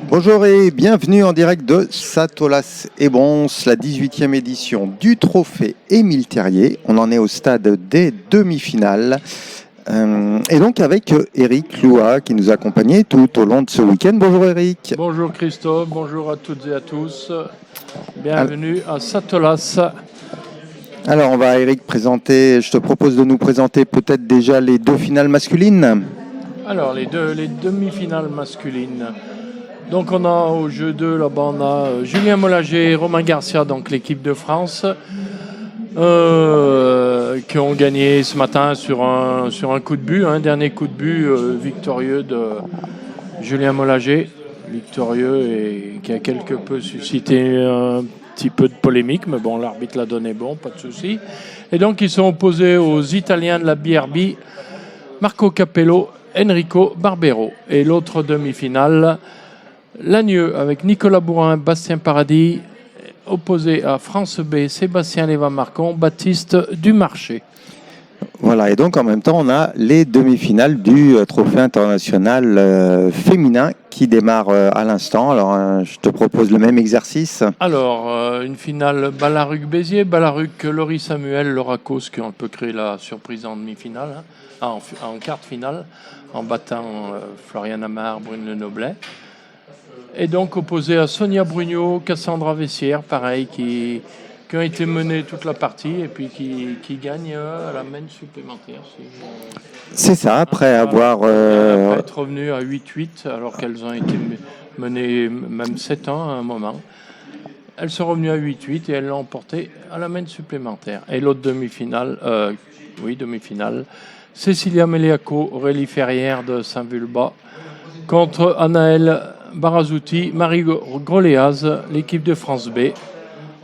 Bonjour et bienvenue en direct de Satolas et Bons, la 18e édition du trophée Émile Terrier. On en est au stade des demi-finales. Et donc avec Eric Loua qui nous a accompagnés tout au long de ce week-end. Bonjour Eric. Bonjour Christophe, bonjour à toutes et à tous. Bienvenue à Satolas. Alors on va Eric présenter, je te propose de nous présenter peut-être déjà les deux finales masculines. Alors les demi-finales masculines. Donc on a au jeu 2 là-bas on a Julien Mollager et Romain Garcia, donc l'équipe de France, qui ont gagné ce matin sur un coup de but, un dernier coup de but victorieux de Julien Mollager, victorieux et qui a quelque peu suscité un petit peu de polémique, mais bon, l'arbitre l'a donné bon, pas de souci. Et donc ils sont opposés aux Italiens de la BRB, Marco Capello, Enrico Barbero. Et l'autre demi-finale, Lagneux avec Nicolas Bourrin, Bastien Paradis, opposé à France B, Sébastien Léva-Marcon, Baptiste Dumarché. Voilà, et donc en même temps, on a les demi-finales du Trophée international féminin qui démarre à l'instant. Alors, je te propose le même exercice. Alors, une finale Ballaruc-Béziers, Ballaruc-Laurie Samuel, Laura Cos qui ont un peu créé la surprise en demi-finale, en quart de finale, en battant Florian Amar, Brune Lenoblet. Et donc opposé à Sonia Brugnot, Cassandra Vessière, pareil, qui ont été menées toute la partie et puis qui gagnent à la main supplémentaire. C'est ça, après avoir... Après être revenues à 8-8, alors qu'elles ont été menées même 7 ans à un moment. Elles sont revenues à 8-8 et elles l'ont emporté à la main supplémentaire. Et l'autre demi-finale, demi-finale, Cécilia Meliaco, Aurélie Ferrière de Saint-Vulbas, contre Anaëlle Barazouti, Marie Groléaz, l'équipe de France B.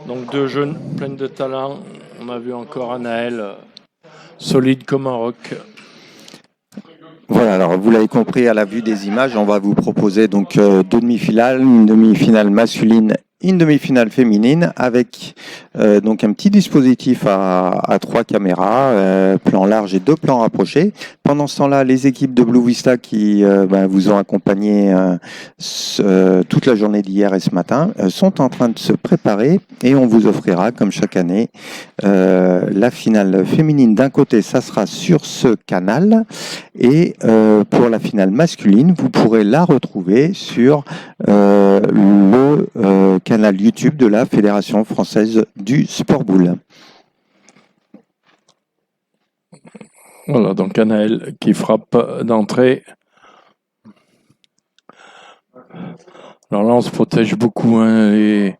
Donc deux jeunes pleines de talent. On a vu encore Anaëlle, solide comme un roc. Voilà, alors vous l'avez compris à la vue des images, on va vous proposer donc deux demi-finales, une demi-finale masculine, une demi-finale féminine avec donc un petit dispositif à 3 caméras, plan large et 2 plans rapprochés. Pendant ce temps-là, les équipes de Blue Vista qui vous ont accompagné toute la journée d'hier et ce matin sont en train de se préparer et on vous offrira, comme chaque année, la finale féminine d'un côté, ça sera sur ce canal et pour la finale masculine, vous pourrez la retrouver sur le canal YouTube de la Fédération française du sport boule. Voilà, donc Anaëlle qui frappe d'entrée. Alors là, on se protège beaucoup, hein, et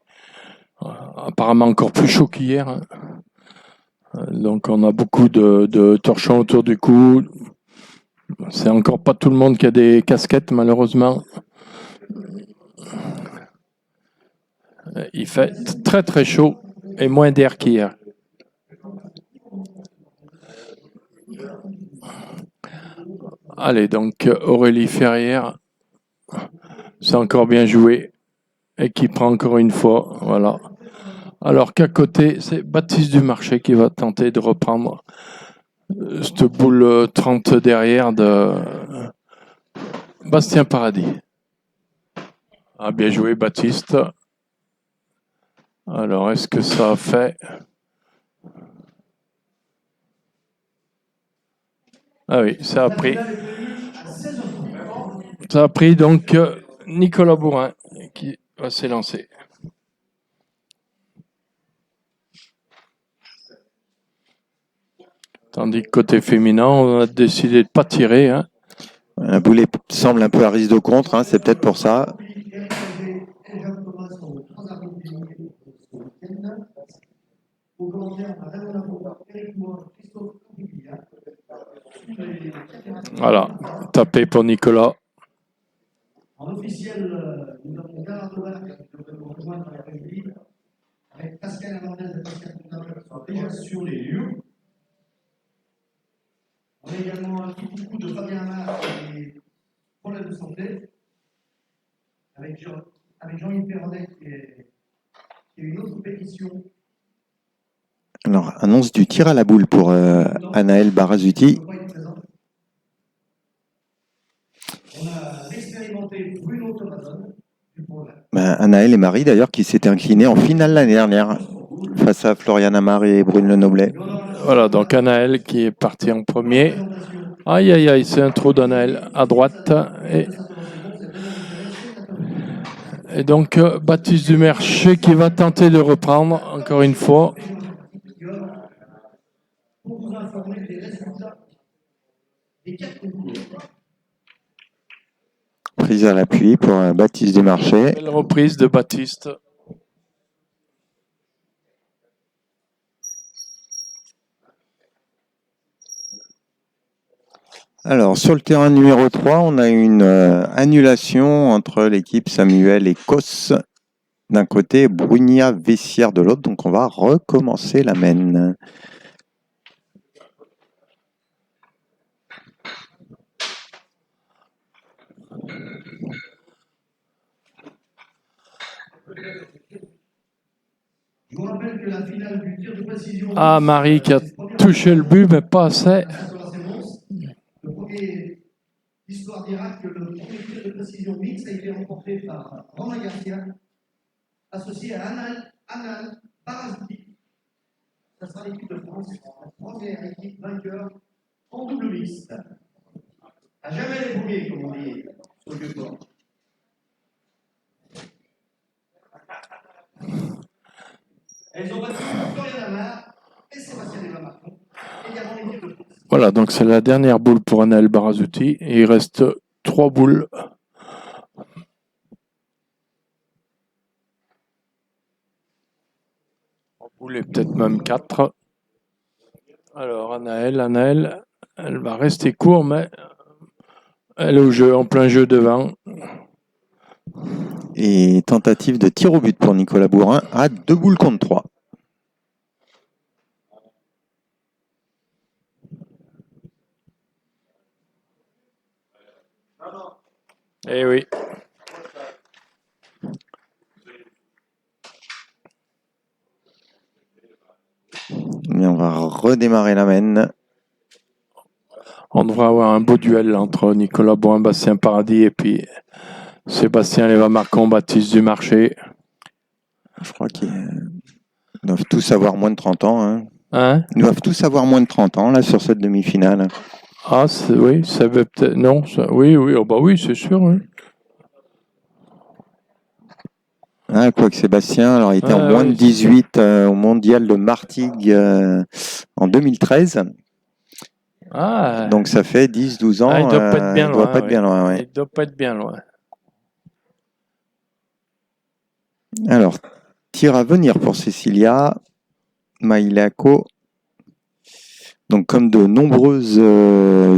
apparemment encore plus chaud qu'hier. Hein. Donc on a beaucoup de torchons autour du cou. C'est encore pas tout le monde qui a des casquettes, malheureusement. Il fait très très chaud et moins d'air qu'hier. Allez, donc Aurélie Ferrière, c'est encore bien joué et qui prend encore une fois. Voilà. Alors qu'à côté, c'est Baptiste Dumarché qui va tenter de reprendre cette boule 30 derrière de Bastien Paradis. Ah, bien joué Baptiste. Alors, est-ce que ça a fait? Ah oui, ça a pris. Ça a pris donc Nicolas Bourrin qui va s'élancer. Tandis que côté féminin, on a décidé de ne pas tirer. Hein. Un boulet semble un peu à risque de contre, hein, c'est peut-être pour ça. Voilà, tapé pour Nicolas. En officiel, nous avons Garadova qui devrait nous rejoindre dans la régie, avec Pascal Hernandez et Pascal Contable qui sont déjà sur les lieux. On a également un petit coucou de Fabien Amar qui est problème de santé, avec Jean-Yves Perronnet qui est une autre pétition. Alors, annonce du tir à la boule pour Anaëlle Barazzuti. Anaël et Marie, d'ailleurs, qui s'étaient inclinés en finale l'année dernière face à Florian Amar et Brune Lenoblet. Voilà, donc Anaël qui est parti en premier. Aïe, aïe, aïe, c'est un trou d'Anaël à droite. Et donc, Baptiste Dumercher qui va tenter de reprendre, encore une fois. Pour vous informer des résultats des 4 concours. Prise à l'appui pour Baptiste Dumercher. Belle reprise de Baptiste. Alors, sur le terrain numéro 3, on a une annulation entre l'équipe Samuel et Cos d'un côté, Brugna-Vessière de l'autre. Donc, on va recommencer la mène. Je vous rappelle que la finale du tir de précision. Ah, Marie qui a touché le but, mais pas assez. Le premier, l'histoire dira que le premier tir de précision mix a été remporté par Romain Garcia, associé à Anal Barazouti. Ça sera l'équipe de France, la première équipe vainqueur en double mixte. À jamais les premiers, comme on dit sur le vieux-port. Elles ont battu Florian Amar et Sébastien Desmarcon, également l'équipe de France. Voilà, donc c'est la dernière boule pour Anaël Barazouti. Et il reste 3 boules. Boules et peut-être même 4. Alors, Anaël, elle va rester court, mais elle est au jeu, en plein jeu devant. Et tentative de tir au but pour Nicolas Bourrin à 2 boules contre 3. Eh oui. Mais on va redémarrer la mène. On devrait avoir un beau duel entre Nicolas Bourrin, Bastien Paradis et puis Sébastien Léva-Marcon, Baptiste Dumarcher. Je crois qu'ils doivent tous avoir moins de 30 ans. Hein? Ils doivent tous avoir moins de 30 ans là sur cette demi-finale. Ah, oui, ça veut peut-être. Non, oui, oh, bah oui, c'est sûr. Oui. Ah, quoique Sébastien, alors il était en moins de 18 au mondial de Martigues en 2013. Ah. Donc ça fait 10-12 ans. Il doit pas être bien il loin. doit pas être bien loin, ouais. Il doit pas être bien loin. Alors, tir à venir pour Cecilia Mailako. Donc, comme de nombreuses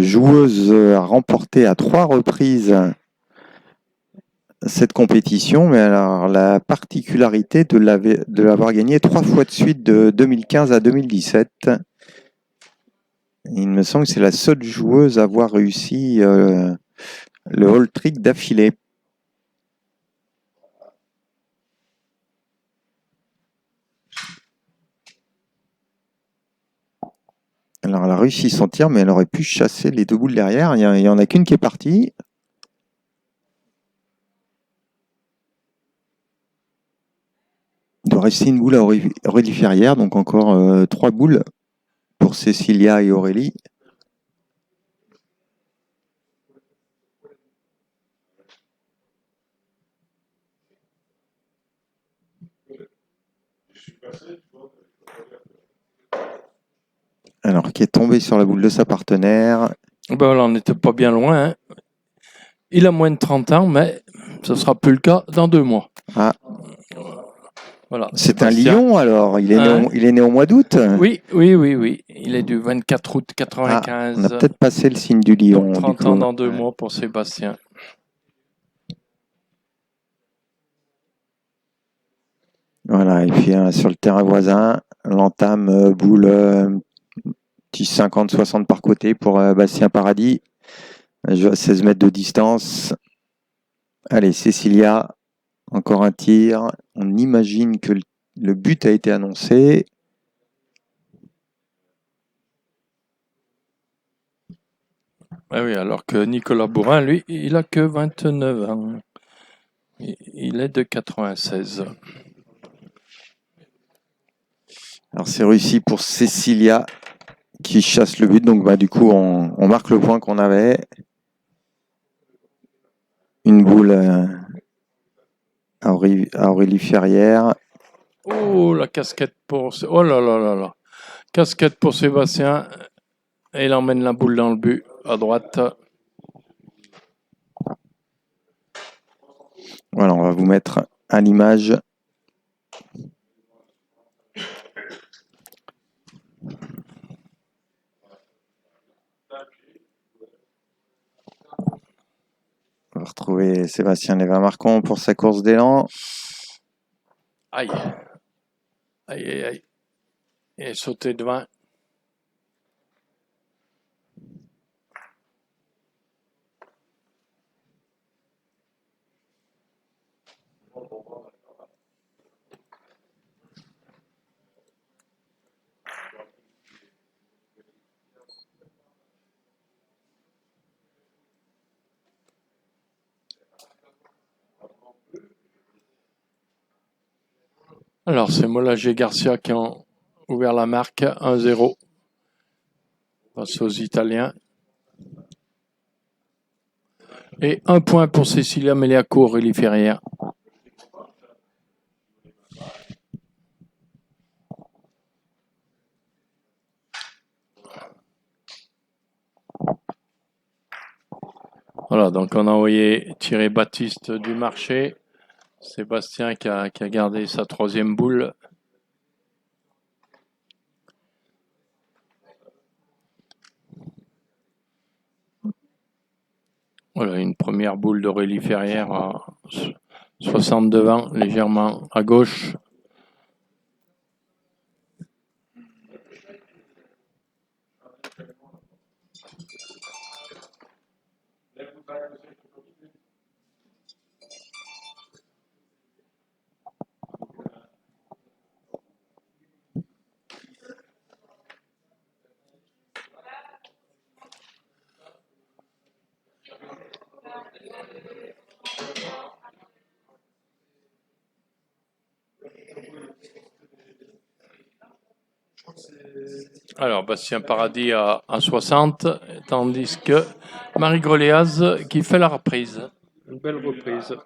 joueuses a remporté à 3 reprises cette compétition, mais alors la particularité de l'avoir gagné 3 fois de suite de 2015 à 2017. Il me semble que c'est la seule joueuse à avoir réussi le hold trick d'affilée. Alors, elle a réussi son tir, mais elle aurait pu chasser les 2 boules derrière. Il n'y en a qu'une qui est partie. Il doit rester une boule à Aurélie Ferrière, donc encore 3 boules pour Cecilia et Aurélie. Alors, qui est tombé sur la boule de sa partenaire. Ben là, on n'était pas bien loin. Hein. Il a moins de 30 ans, mais ce ne sera plus le cas dans 2 mois. Ah. Voilà, c'est un lion alors, il est né au mois d'août. Oui. Il est du 24 août 95. On a peut-être passé le signe du lion. Donc 30 ans dans 2 mois pour Sébastien. Voilà, et puis sur le terrain voisin, l'entame boule petit 50-60 par côté pour Bastien Paradis. À 16 mètres de distance. Allez, Cecilia, encore un tir. On imagine que le but a été annoncé. Ah oui, alors que Nicolas Bourrin, lui, il a que 29 ans. Il est de 96. Alors c'est réussi pour Cécilia qui chasse le but. Donc bah, du coup, on marque le point qu'on avait. Une boule à Aurélie Ferrière. Oh, la casquette pour... Oh là là là là. Casquette pour Sébastien. Et il emmène la boule dans le but, à droite. Voilà, on va vous mettre à l'image. On va retrouver Sébastien Lévin-Marcon pour sa course d'élan. Aïe. Aïe, aïe, aïe. Et sauté devant. Alors, c'est Molagé Garcia qui ont ouvert la marque 1-0 face aux Italiens. Et 1 point pour Cécilia Meliaco, Aurélie Ferrière. Voilà, donc on a envoyé tirer Baptiste du marché. Sébastien qui a gardé sa 3e boule. Voilà, une première boule d'Aurélie Ferrière à 60 devant, légèrement à gauche. Alors, Bastien Paradis à 60, tandis que Marie Groléaz qui fait la reprise. Une belle reprise.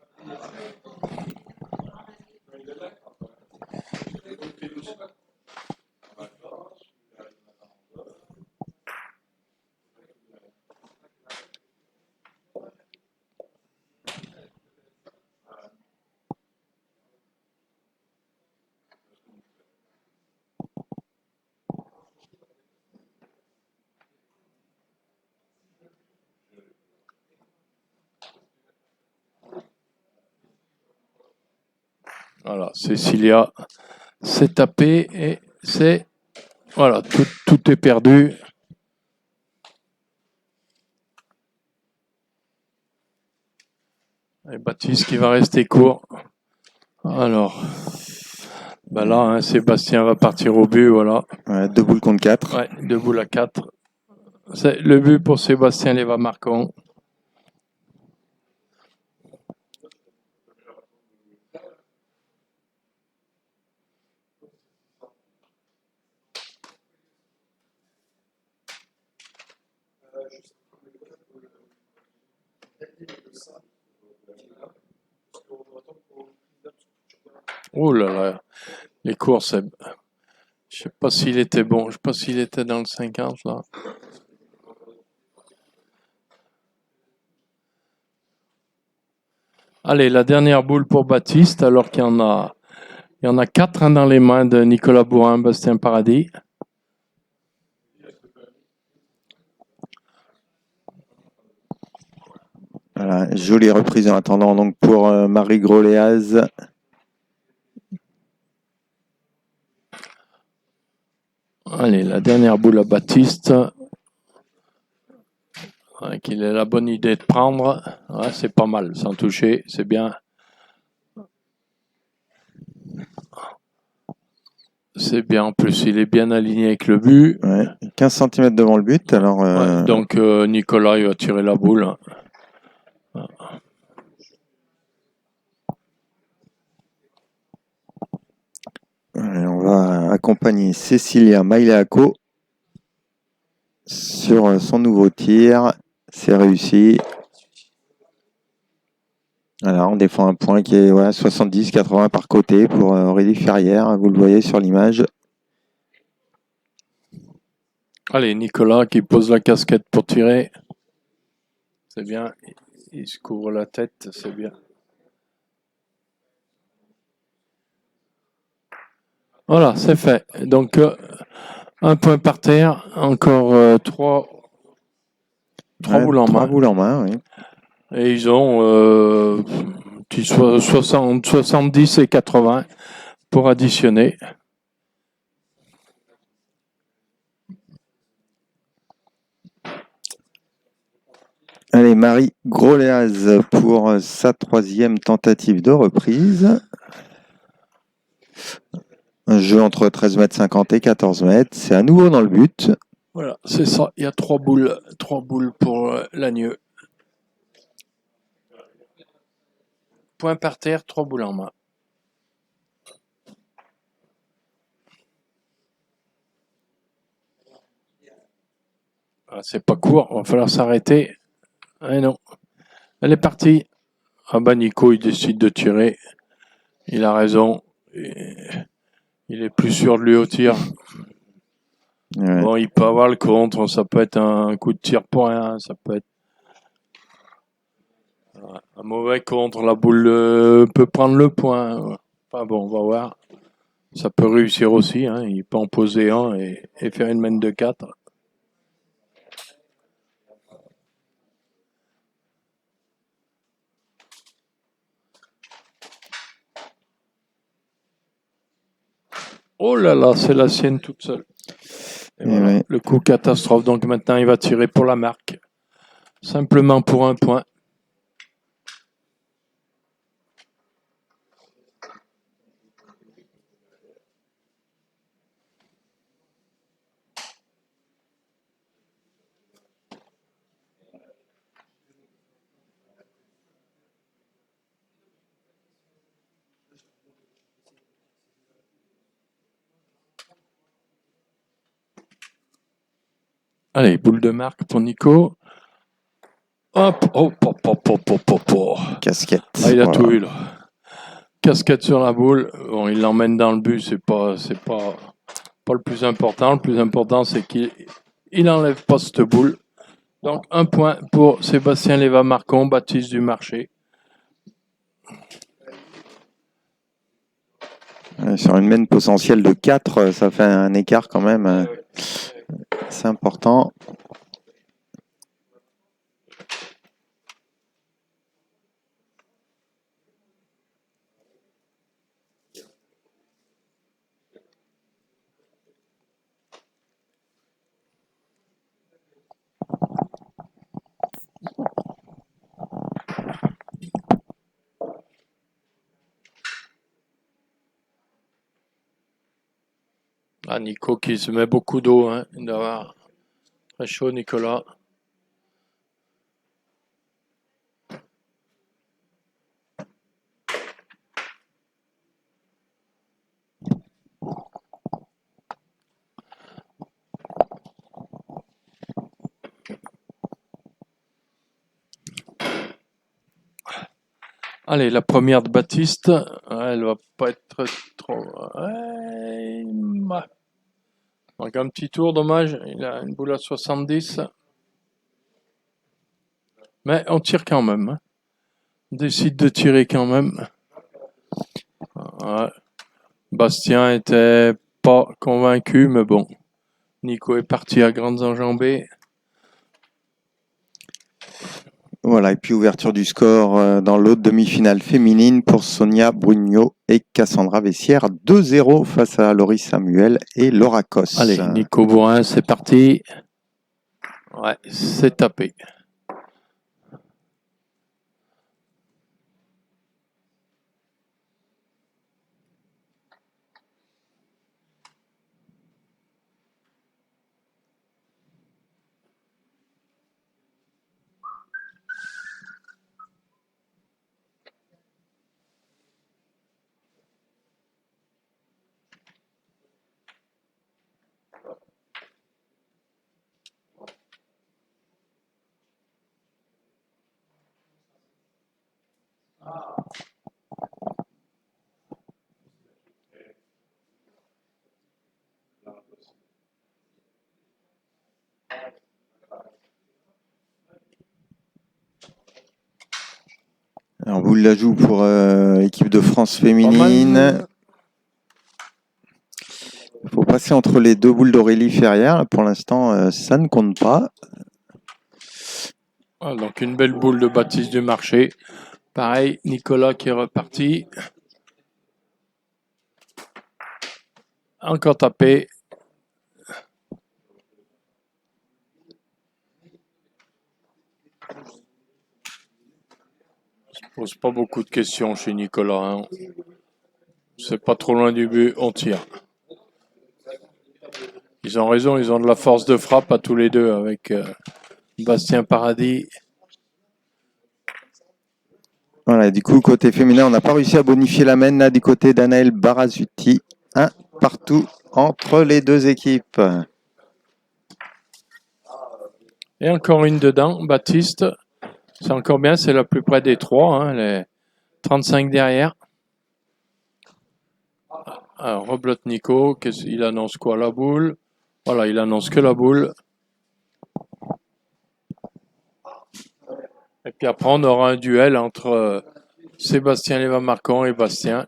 Voilà, Cécilia s'est tapée et c'est... Voilà, tout est perdu. Et Baptiste qui va rester court. Alors, ben là, hein, Sébastien va partir au but, voilà. Ouais, 2 boules contre 4. Ouais, 2 boules à 4. C'est le but pour Sébastien Lévin-Marcon. Oh là là, les courses, je sais pas s'il était bon, je sais pas s'il était dans le 50 là. Allez, la dernière boule pour Baptiste, alors qu'il y en a 4 dans les mains de Nicolas Bourrin, Bastien Paradis. Voilà, jolie reprise en attendant donc pour Marie Groléaz. Allez, la dernière boule à Baptiste. Ouais, qu'il ait la bonne idée de prendre. Ouais, c'est pas mal, sans toucher, c'est bien. C'est bien, en plus il est bien aligné avec le but. Ouais, 15 cm devant le but. Alors, Ouais, donc Nicolas il va tirer la boule. va accompagner Cecilia Maileako sur son nouveau tir. C'est réussi. Alors, on défend un point qui est 70-80 par côté pour Aurélie Ferrière. Vous le voyez sur l'image. Allez, Nicolas qui pose la casquette pour tirer. C'est bien. Il se couvre la tête, c'est bien. Voilà, c'est fait. Donc, un point par terre. Encore trois boules en main. 3 boules en main, oui. Et ils ont 70 et 80 pour additionner. Allez, Marie Groléaz pour sa 3e tentative de reprise. Un jeu entre 13,50 m et 14 m. C'est à nouveau dans le but. Voilà, c'est ça. Il y a 3 boules pour l'agneau. Point par terre, 3 boules en main. Ah, c'est pas court, il va falloir s'arrêter. Ah non, elle est partie. Ah bah Nico, il décide de tirer. Il a raison. Il est plus sûr de lui au tir. Ouais. Bon, il peut avoir le contre, ça peut être un coup de tir pour rien, ça peut être un mauvais contre, la boule peut prendre le point. Enfin bon, on va voir. Ça peut réussir aussi, hein. Il peut en poser un et faire une main de 4. Oh là là, c'est la sienne toute seule. Et voilà, ouais. le coup catastrophe. Donc maintenant, il va tirer pour la marque. Simplement pour un point. Allez, boule de marque pour Nico. Hop, hop, hop, hop, hop, hop, hop, hop. Casquette. Ah, il a Voilà. tout eu là. Casquette sur la boule. Bon, il l'emmène dans le but, c'est pas le plus important. Le plus important, c'est qu'il enlève pas cette boule. Donc, un point pour Sébastien Léva-Marcon, Baptiste du Marché. Sur une main potentielle de 4, ça fait un écart quand même. C'est important. Ah, Nico qui se met beaucoup d'eau. Hein. Il doit avoir très chaud, Nicolas. Allez, la première de Baptiste, elle va pas être trop. Donc un petit tour, dommage. Il a une boule à 70. Mais on tire quand même. Hein. On décide de tirer quand même. Ouais. Bastien était pas convaincu, mais bon. Nico est parti à grandes enjambées. Voilà, et puis ouverture du score dans l'autre demi-finale féminine pour Sonia Brugno et Cassandra Vessière. 2-0 face à Laurie Samuel et Laura Cos. Allez, Nico Bourrin, c'est parti. Ouais, c'est tapé. Alors, boule l'ajout pour l'équipe de France Pas féminine. mal. Il faut passer entre les deux boules d'Aurélie Ferrière. Pour l'instant, ça ne compte pas. Ah, donc une belle boule de Baptiste du Marché. Pareil, Nicolas qui est reparti. Encore tapé. On se pose pas beaucoup de questions chez Nicolas. Hein. C'est pas trop loin du but, on tire. Ils ont raison, ils ont de la force de frappe à tous les deux avec Bastien Paradis. Voilà, du coup, côté féminin, on n'a pas réussi à bonifier la main là du côté d'Anaël Barazuti. Un partout entre les deux équipes. Et encore une dedans, Baptiste. C'est encore bien, c'est la plus près des trois, hein, les 35 derrière. Alors, reblotte Nico, il annonce quoi, la boule? Voilà, il annonce que la boule. Et puis après, on aura un duel entre Sébastien Léva-Marcon et Bastien.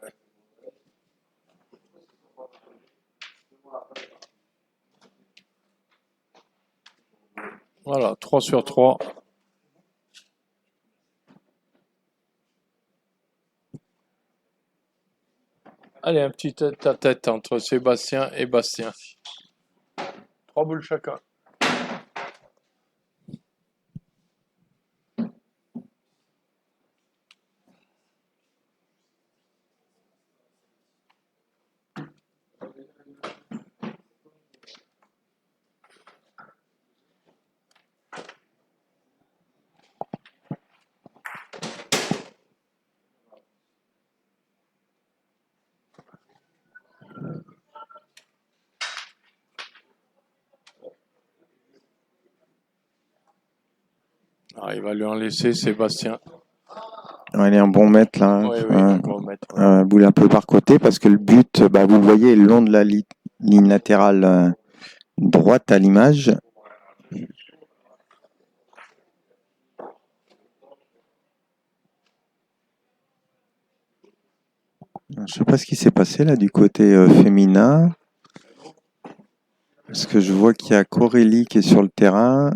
Voilà, 3 sur 3. Allez, un petit tête-à-tête entre Sébastien et Bastien. 3 boules chacun. Ah, il va lui en laisser, Sébastien. Ouais, il est un bon mètre là. Oui, oui, bon mètre. Boule un peu par côté parce que le but, vous le voyez, est le long de la ligne latérale droite à l'image. Je ne sais pas ce qui s'est passé là du côté féminin. Parce que je vois qu'il y a Corélie qui est sur le terrain.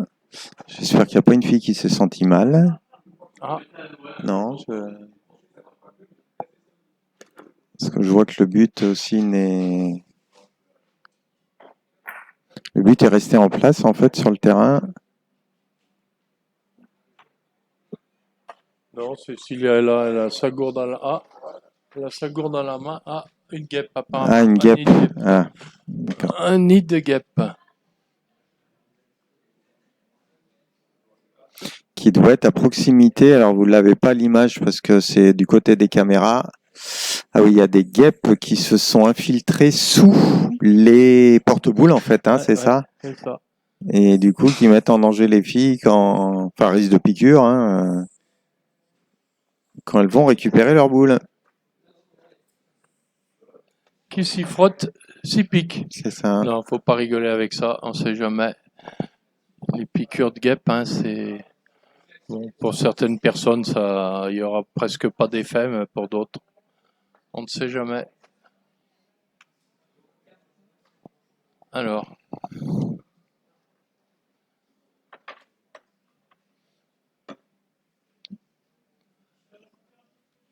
J'espère qu'il n'y a pas une fille qui s'est sentie mal. Ah. Non, parce que je vois que le but aussi n'est... Le but est resté en place en fait sur le terrain. Non, Cécilia, elle a sa gourde dans la... Ah, elle a sa gourde dans la main. Ah, une guêpe apparemment. Ah, une guêpe. Ah, un nid de guêpe. Qui doit être à proximité. Alors, vous ne l'avez pas l'image parce que c'est du côté des caméras. Ah oui, il y a des guêpes qui se sont infiltrées sous les porte-boules, en fait, c'est ça. C'est ça. Et du coup, qui mettent en danger les filles enfin, risque de piqûre, quand elles vont récupérer leur boule. Qui s'y frotte, s'y pique. C'est ça. Non, faut pas rigoler avec ça, on sait jamais. Les piqûres de guêpes, c'est... Bon, pour certaines personnes, il y aura presque pas d'effet, mais pour d'autres, on ne sait jamais. Alors.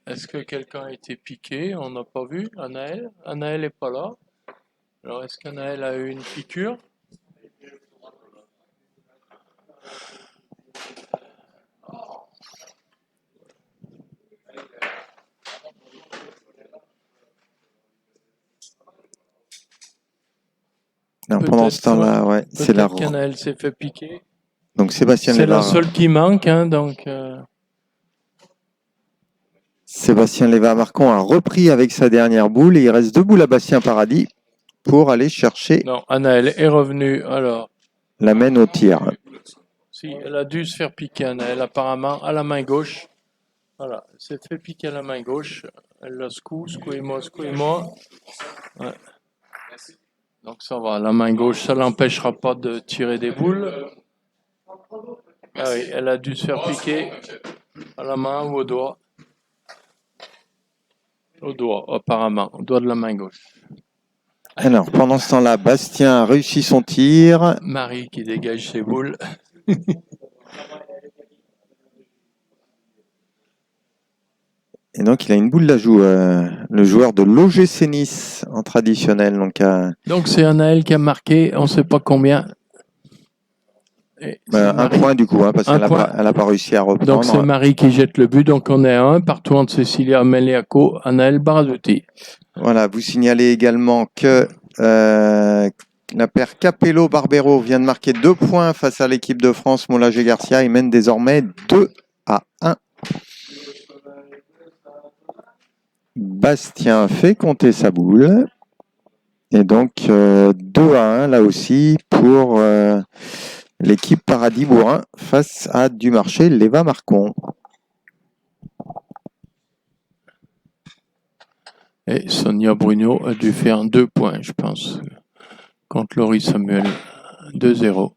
Est-ce que quelqu'un a été piqué? On n'a pas vu. Anaël? Anaël n'est pas là. Alors, est-ce qu'Anaël a eu une piqûre? Alors, pendant ce temps-là, ouais, c'est la... qu'Anaël s'est fait piquer. Donc, Sébastien C'est Léva... la seule qui manque, donc... Sébastien Léva-Marcon a repris avec sa dernière boule et il reste 2 boules à Bastien Paradis pour aller chercher... Non, Anaël est revenue, alors... La mène au tir. Si, elle a dû se faire piquer, Anaël, apparemment, à la main gauche. Voilà, elle s'est fait piquer à la main gauche. Elle la secouez-moi. Ouais. Donc ça va, la main gauche, ça l'empêchera pas de tirer des boules. Ah oui, elle a dû se faire piquer à la main ou au doigt. Au doigt, apparemment, au doigt de la main gauche. Alors, pendant ce temps-là, Bastien a réussi son tir. Marie qui dégage ses boules. Et donc, il a une boule d'ajout, le joueur de l'OGC Nice en traditionnel. Donc, c'est Anaël qui a marqué, on ne sait pas combien. Et un Marie. point du coup, hein, parce Un qu'elle point. n'a pas réussi à reprendre. Donc, c'est Marie qui jette le but. Donc, on est à 1 partout entre Cecilia Meliaco, Anaël Barazuti. Voilà, vous signalez également que la paire Capello-Barbero vient de marquer 2 points face à l'équipe de France. Moulager Garcia, il mène désormais 2-1. Bastien fait compter sa boule. Et donc 2-1 là aussi pour l'équipe Paradis Bourrin face à Dumarché Léva Marcon. Et Sonia Bruno a dû faire 2 points, je pense, contre Laurie Samuel. 2-0.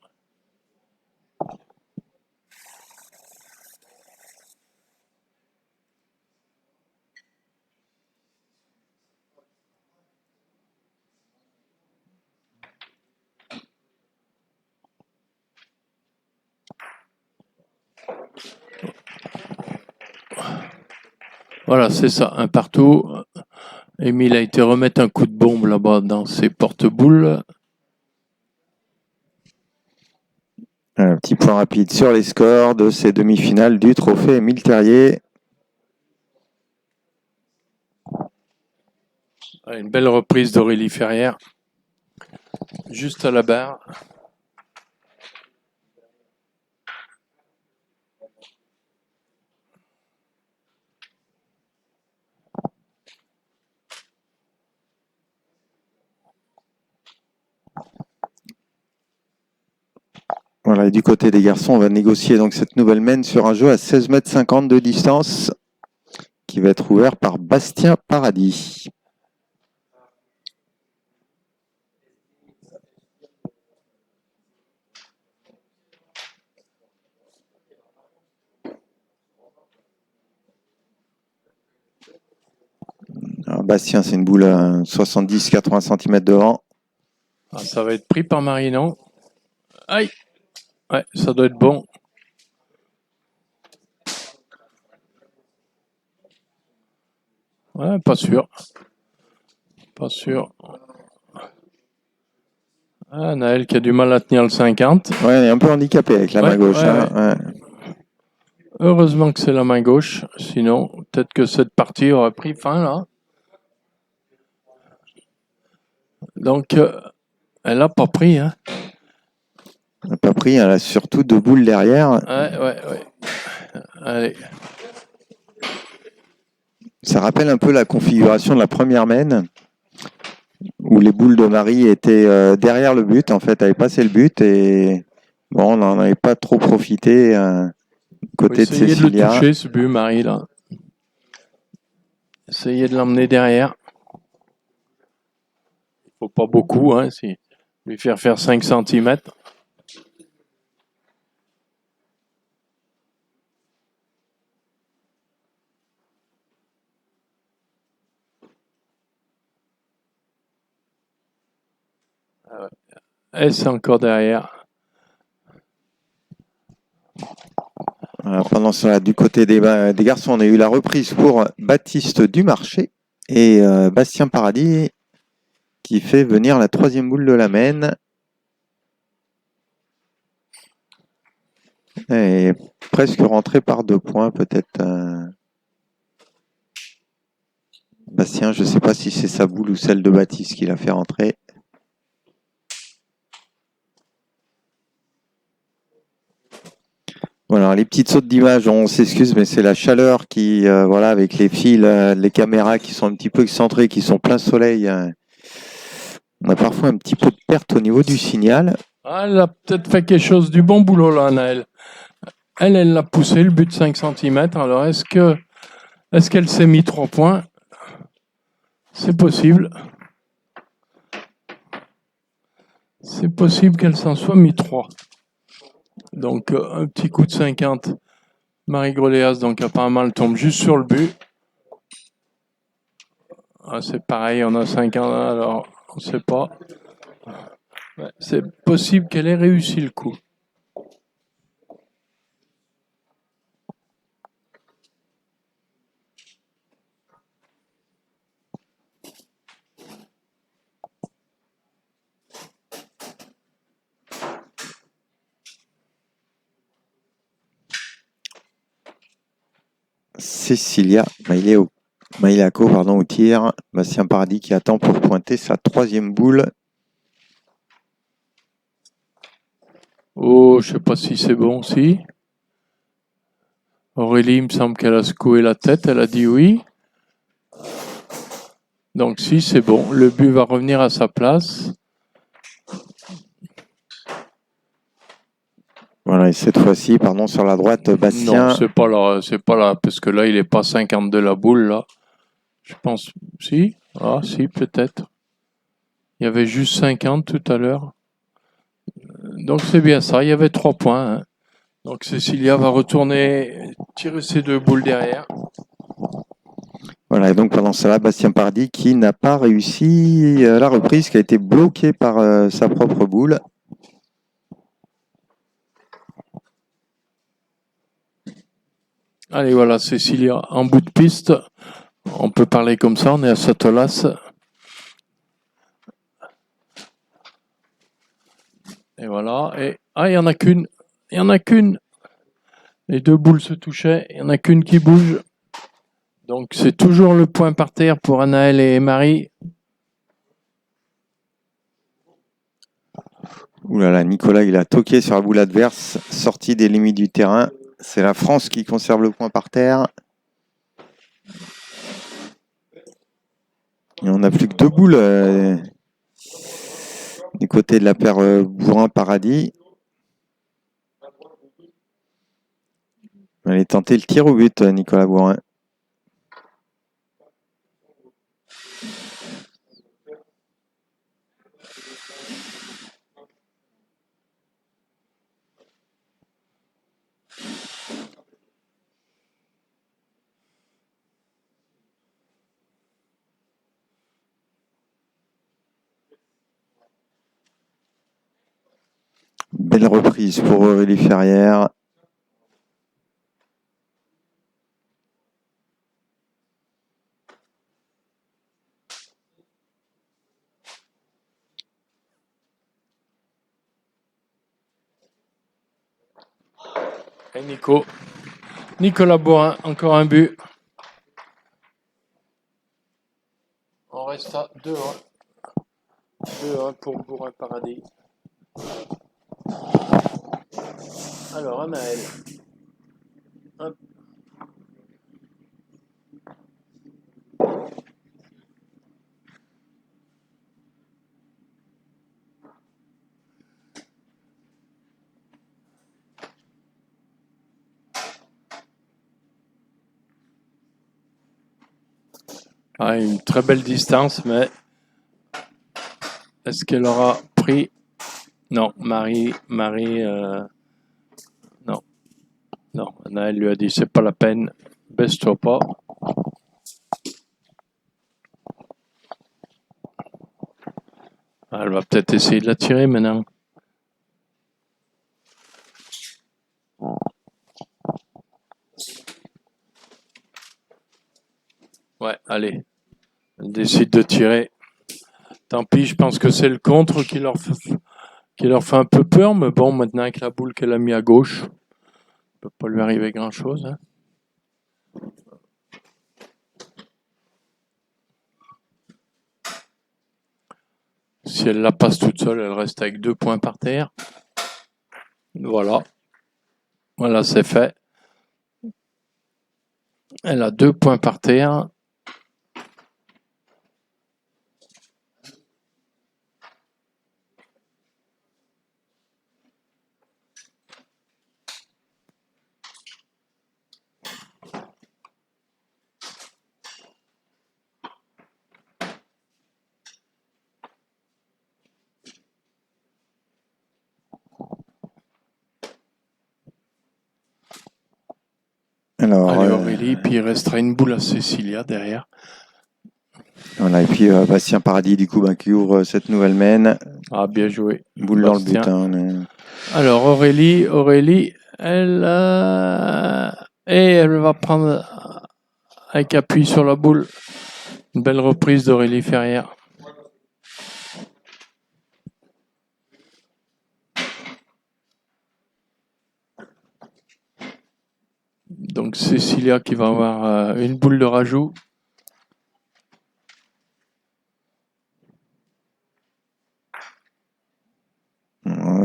Voilà, c'est ça, un partout. Émile a été remettre un coup de bombe là-bas dans ses porte-boules. Un petit point rapide sur les scores de ces demi-finales du trophée Émile Terrier. Une belle reprise d'Aurélie Ferrière. Juste à la barre. Voilà, et du côté des garçons, on va négocier donc cette nouvelle mène sur un jeu à 16,50 m de distance qui va être ouvert par Bastien Paradis. Alors Bastien, c'est une boule à 70-80 cm devant. Ah, ça va être pris par Marinon. Aïe! Ouais, ça doit être bon. Ouais, pas sûr. Pas sûr. Ah, Naël qui a du mal à tenir le 50. Ouais, elle est un peu handicapée avec la main gauche. Ouais, hein. ouais. Heureusement que c'est la main gauche. Sinon, peut-être que cette partie aurait pris fin là. Donc, elle n'a pas pris. Hein. Elle n'a pas pris, elle a surtout 2 boules derrière. Ouais. Allez. Ça rappelle un peu la configuration de la première mène, où les boules de Marie étaient derrière le but. En fait, elle avait passé le but et bon, on n'en avait pas trop profité côté de Essayez Cécilia. de le toucher, ce but, Marie, là. Essayez de l'emmener derrière. Il ne faut pas beaucoup, hein, si lui faire 5 cm. Et c'est encore derrière. Pendant cela, du côté des garçons, on a eu la reprise pour Baptiste Dumarché et Bastien Paradis qui fait venir la 3e boule de la mène. Et presque rentré par 2 points, peut-être. Bastien, je ne sais pas si c'est sa boule ou celle de Baptiste qui l'a fait rentrer. Voilà, les petites sautes d'image, on s'excuse, mais c'est la chaleur qui, voilà, avec les fils, les caméras qui sont un petit peu excentrées, qui sont plein soleil. On a parfois un petit peu de perte au niveau du signal. Ah, elle a peut-être fait quelque chose du bon boulot, là, Naël. Elle l'a poussé, le but de 5 cm. Alors, est-ce qu'elle s'est mis 3 points? C'est possible. C'est possible qu'elle s'en soit mis 3. Donc un petit coup de 50. Marie Groléas, donc apparemment elle tombe juste sur le but. Ah, c'est pareil, on a 50, alors on ne sait pas. Ouais, c'est possible qu'elle ait réussi le coup. Cécilia Mailako, au tir. Bastien Paradis qui attend pour pointer sa 3e boule. Oh, je sais pas si c'est bon, si. Aurélie, il me semble qu'elle a secoué la tête, elle a dit oui. Donc si, c'est bon. Le but va revenir à sa place. Voilà, et cette fois-ci, sur la droite, Bastien. Non, c'est pas là, parce que là, il est pas 52 la boule, là. Je pense, si. Ah, si, peut-être. Il y avait juste 50 tout à l'heure. Donc c'est bien ça, il y avait 3 points. Hein. Donc Cécilia va retourner tirer ses 2 boules derrière. Voilà, et donc pendant cela, Bastien Paradis qui n'a pas réussi la reprise, qui a été bloqué par sa propre boule. Allez, voilà, Cécilia en bout de piste. On peut parler comme ça, on est à Satolas. Et voilà. Et il y en a qu'une. Il y en a qu'une. Les 2 boules se touchaient. Il y en a qu'une qui bouge. Donc c'est toujours le point par terre pour Anaël et Marie. Ouh là là, Nicolas, il a toqué sur la boule adverse, sorti des limites du terrain. C'est la France qui conserve le point par terre. Et on n'a plus que 2 boules du côté de la paire Bourrin-Paradis. Allez tenter le tir au but, Nicolas Bourrin. Belle reprise pour Aurélie Ferrière. Et Nicolas Bourrin, encore un but. On reste à 2-1. 2-1 pour Bourrin Paradis. Alors, Anaël. Hop. Ah, une très belle distance, mais est-ce qu'elle aura pris? Non, Marie, non, non. Anaël lui a dit c'est pas la peine, baisse-toi pas. Elle va peut-être essayer de la tirer maintenant. Ouais, allez. Elle décide de tirer. Tant pis, je pense que c'est le contre qui leur fait un peu peur, mais bon, maintenant avec la boule qu'elle a mis à gauche, il peut pas lui arriver grand-chose. Hein. Si elle la passe toute seule, elle reste avec 2 points par terre. Voilà. Voilà, c'est fait. Elle a 2 points par terre. Alors, Allez, Aurélie, puis il restera une boule à Cécilia derrière. voilà, et puis Bastien Paradis, du coup, qui ouvre cette nouvelle main. Ah, bien joué. Boule dans le Bastien. but. Hein, Alors, Aurélie, elle, et elle va prendre avec appui sur la boule. Une belle reprise d'Aurélie Ferrière. Donc, Cécilia qui va avoir une boule de rajout.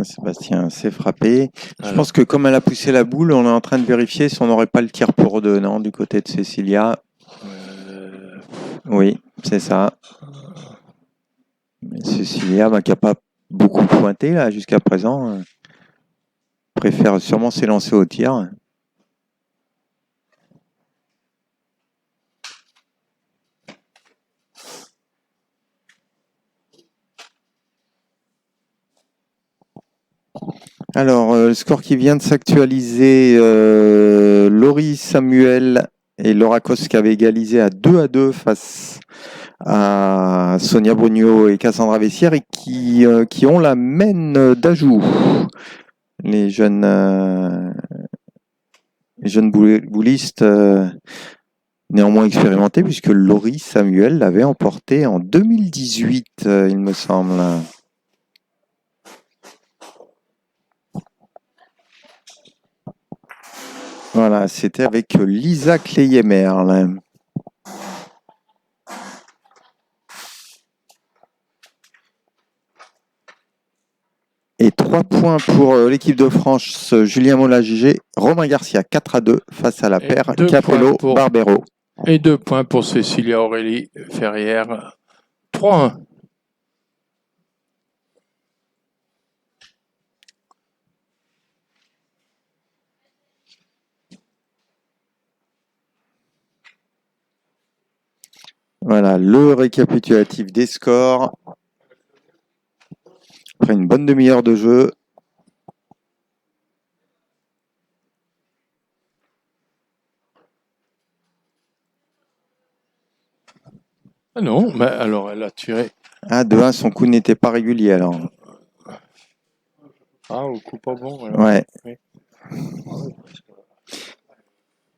Sébastien s'est frappé. Je Alors, pense que comme elle a poussé la boule, on est en train de vérifier si on n'aurait pas le tir pour deux, non, du côté de Cécilia. Oui, c'est ça. Mais Cécilia, qui n'a pas beaucoup pointé là jusqu'à présent, préfère sûrement s'élancer au tir. Alors, le score qui vient de s'actualiser, Laurie Samuel et Laura Kosk avaient égalisé à 2-2 face à Sonia Brugno et Cassandra Vessière et qui ont la main d'ajout. Les jeunes boulistes néanmoins expérimentés, puisque Laurie Samuel l'avait emporté en 2018, il me semble. Voilà, c'était avec Lisa Kleyemer. Et 3 points pour l'équipe de France, Julien Mollagé, Romain Garcia, 4-2 face à la paire Capello-Barbero. Et 2 points pour Cécilia Aurélie Ferrière, 3-1. Voilà, le récapitulatif des scores. Après une bonne demi-heure de jeu. Ah non, mais alors elle a tiré. Ah, 2-1, son coup n'était pas régulier alors. Ah, au coup pas bon. Alors. Ouais. Oui.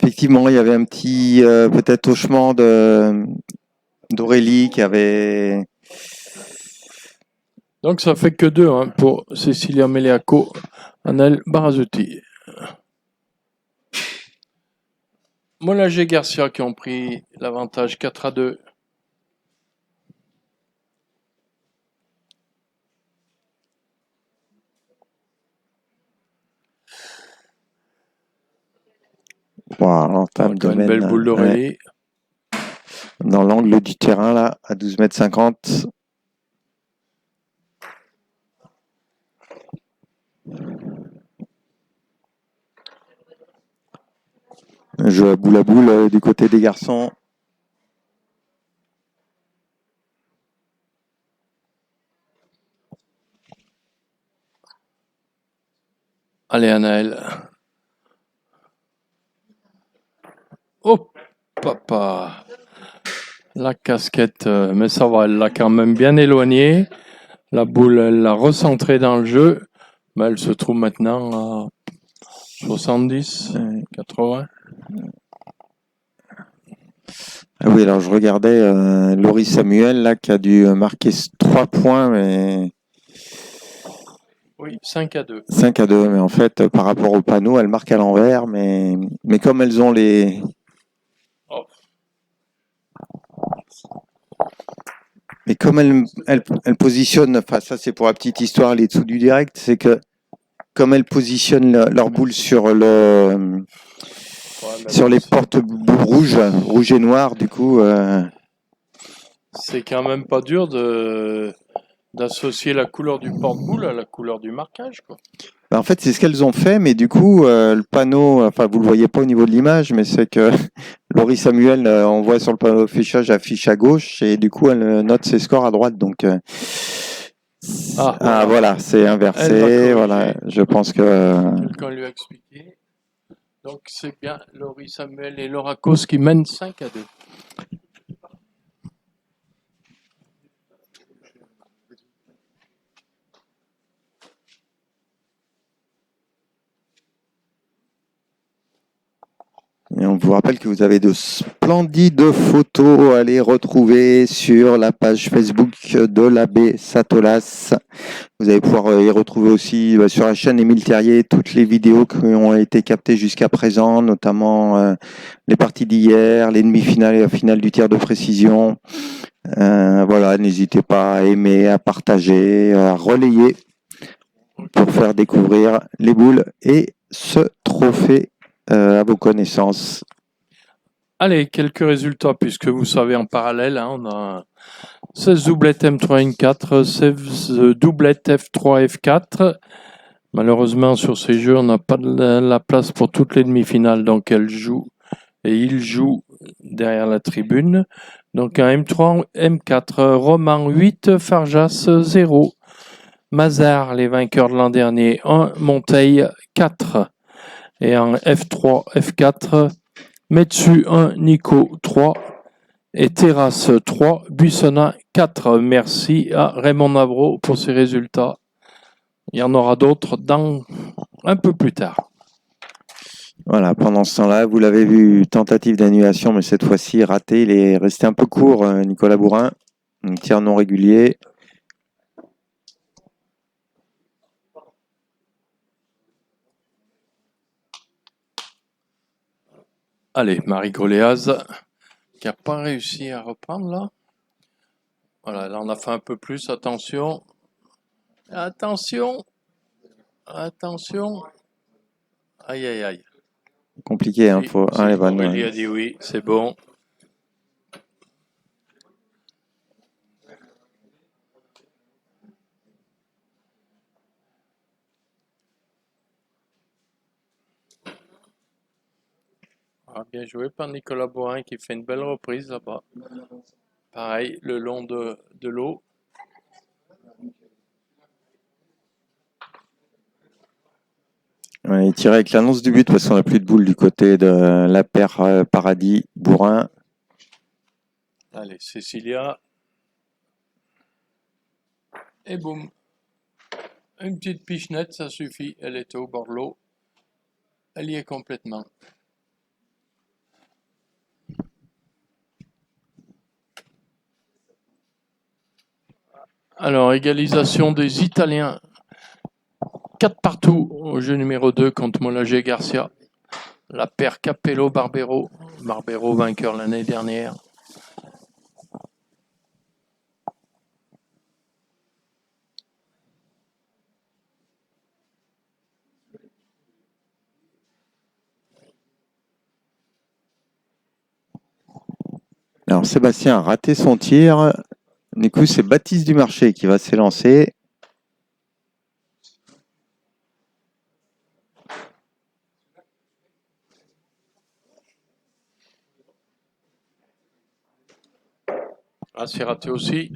Effectivement, il y avait un petit peut-être hochement d'Aurélie qui avait. Donc ça fait que 2 hein, pour Cécilia Meleaco, Annelle Barazzuti. Mollagé et Garcia qui ont pris l'avantage 4-2. Wow, Encore une belle boule d'Aurélie. Ouais. Dans l'angle du terrain, là, à 12,50 m. Jeu à boule du côté des garçons. Allez, Anaël. Oh, papa. La casquette, mais ça va, elle l'a quand même bien éloignée. La boule, elle l'a recentrée dans le jeu. Mais elle se trouve maintenant à 70, 80. Ah oui, alors je regardais Laurie Samuel, là, qui a dû marquer 3 points, mais. Oui, 5-2. 5-2, mais en fait, par rapport au panneau, elle marque à l'envers, mais comme elles ont les. Oh. Mais comme elle positionne, enfin ça c'est pour la petite histoire, les dessous du direct, c'est que comme elles positionnent leur boule sur sur les portes rouges et noires, du coup. C'est quand même pas dur d'associer la couleur du porte-boule à la couleur du marquage, quoi. En fait, c'est ce qu'elles ont fait, mais du coup, le panneau, enfin, vous le voyez pas au niveau de l'image, mais c'est que Laurie Samuel, on voit sur le panneau d'affichage, affiche à gauche, et du coup, elle note ses scores à droite. Donc, voilà, c'est inversé. Voilà, je pense que. Quelqu'un lui a expliqué. Donc c'est bien Laurie Samuel et Laura Cos qui mènent 5-2. Et on vous rappelle que vous avez de splendides photos à les retrouver sur la page Facebook de l'abbé Satolas. Vous allez pouvoir y retrouver aussi sur la chaîne Émile Terrier toutes les vidéos qui ont été captées jusqu'à présent, notamment les parties d'hier, les demi-finales et la finale du tir de précision. Voilà, n'hésitez pas à aimer, à partager, à relayer pour faire découvrir les boules et ce trophée à vos connaissances. Allez, quelques résultats, puisque vous savez, en parallèle, hein, on a 16 doublettes M3N4, 16 doublettes F3, F4. Malheureusement, sur ces jeux, on n'a pas de la place pour toutes les demi-finales, donc elles jouent et ils jouent derrière la tribune. Donc un M3, M4, Roman 8, Farjas 0, Mazar, les vainqueurs de l'an dernier, 1, Monteil 4. Et en F3, F4, Metsu 1, Nico 3 et Terrasse 3, Buissonnat 4. Merci à Raymond Navreau pour ces résultats. Il y en aura d'autres un peu plus tard. Voilà, pendant ce temps-là, vous l'avez vu, tentative d'annulation, mais cette fois-ci raté. Il est resté un peu court, Nicolas Bourrin. Un tir non régulier. Allez, Marie Goléaz, qui n'a pas réussi à reprendre là. Voilà, là on a fait un peu plus. Attention. Attention. Attention. Aïe, aïe, aïe. Compliqué, hein, faut... Si, les vannes, Aurélie a dit oui, c'est bon. Ah, bien joué par Nicolas Borin qui fait une belle reprise là-bas. Pareil, le long de l'eau. Il tire avec l'annonce du but parce qu'on n'a plus de boule du côté de la paire Paradis Bourrin. Allez, Cécilia. Et boum. Une petite pichenette, ça suffit. Elle était au bord de l'eau. Elle y est complètement. Alors, égalisation des Italiens. 4 partout au jeu numéro 2 contre Molagé Garcia. La paire Capello-Barbero. Barbero vainqueur l'année dernière. Alors Sébastien a raté son tir. Du coup, c'est Baptiste Dumarché qui va s'élancer. Ah, c'est raté aussi.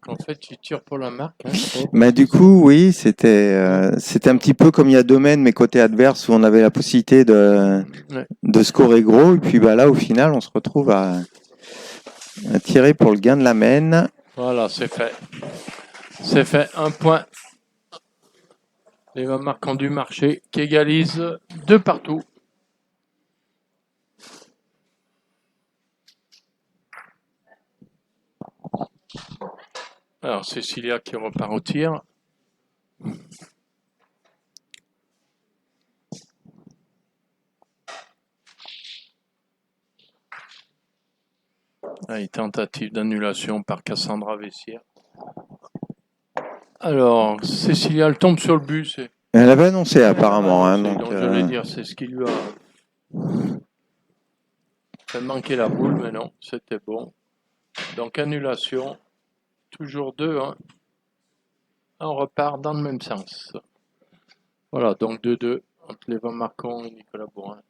En fait, tu tires pour la marque. Hein. Bah, du coup, oui, c'était un petit peu comme il y a domaine, mais côté adverse, où on avait la possibilité de scorer gros. Et puis bah, là, au final, on se retrouve à tirer pour le gain de la mène. Voilà, c'est fait. C'est fait. 1 point. Les marquants du marché qui égalise 2 partout. Alors, Cécilia qui repart au tir. Allez, tentative d'annulation par Cassandra Vessière. Alors, Cécilia, elle tombe sur le but. Elle avait annoncé apparemment. Donc, j'allais dire, c'est ce qui lui a fait manquer la boule, mais non, c'était bon. Donc annulation. Toujours 2, hein. On repart dans le même sens. Voilà, donc 2-2 entre Lévan Marcon et Nicolas Bourrin.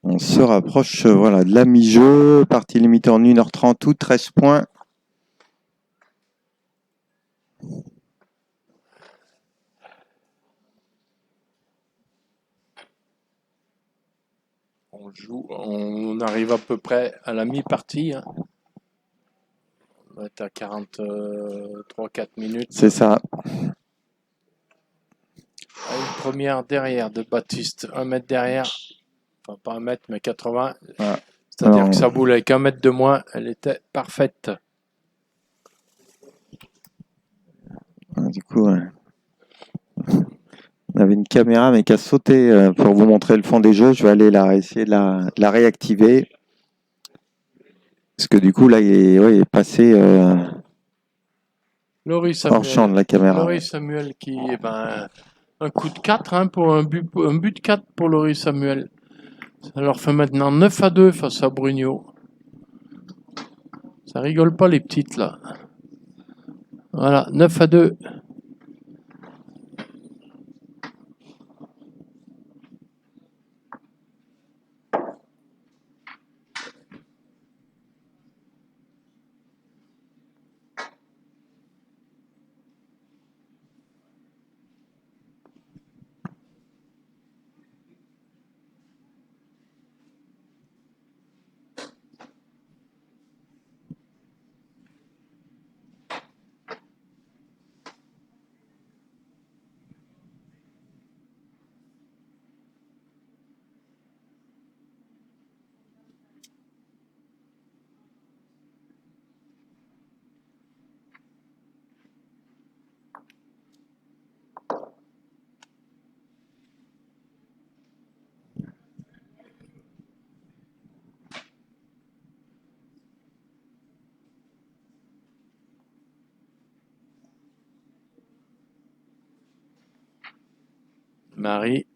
On se rapproche voilà, de la mi-jeu. Partie limitée en 1h30 ou 13 points. On arrive à peu près à la mi-partie. Hein. On va être à 43-4 minutes. C'est ça. Une première derrière de Baptiste, 1 mètre derrière. Enfin, pas 1 mètre, mais 80. Ah. C'est-à-dire que sa boule avec 1 mètre de moins, elle était parfaite. Du coup, on avait une caméra mais qui a sauté pour vous montrer le fond des jeux. Je vais aller essayer de la réactiver. Parce que du coup, là, il est passé hors champ de la caméra. Laurie Samuel qui est un coup de 4 hein, pour un but de 4 pour Laurie Samuel. Ça leur fait maintenant 9-2 face à Brugno. Ça rigole pas les petites là. Voilà, 9-2.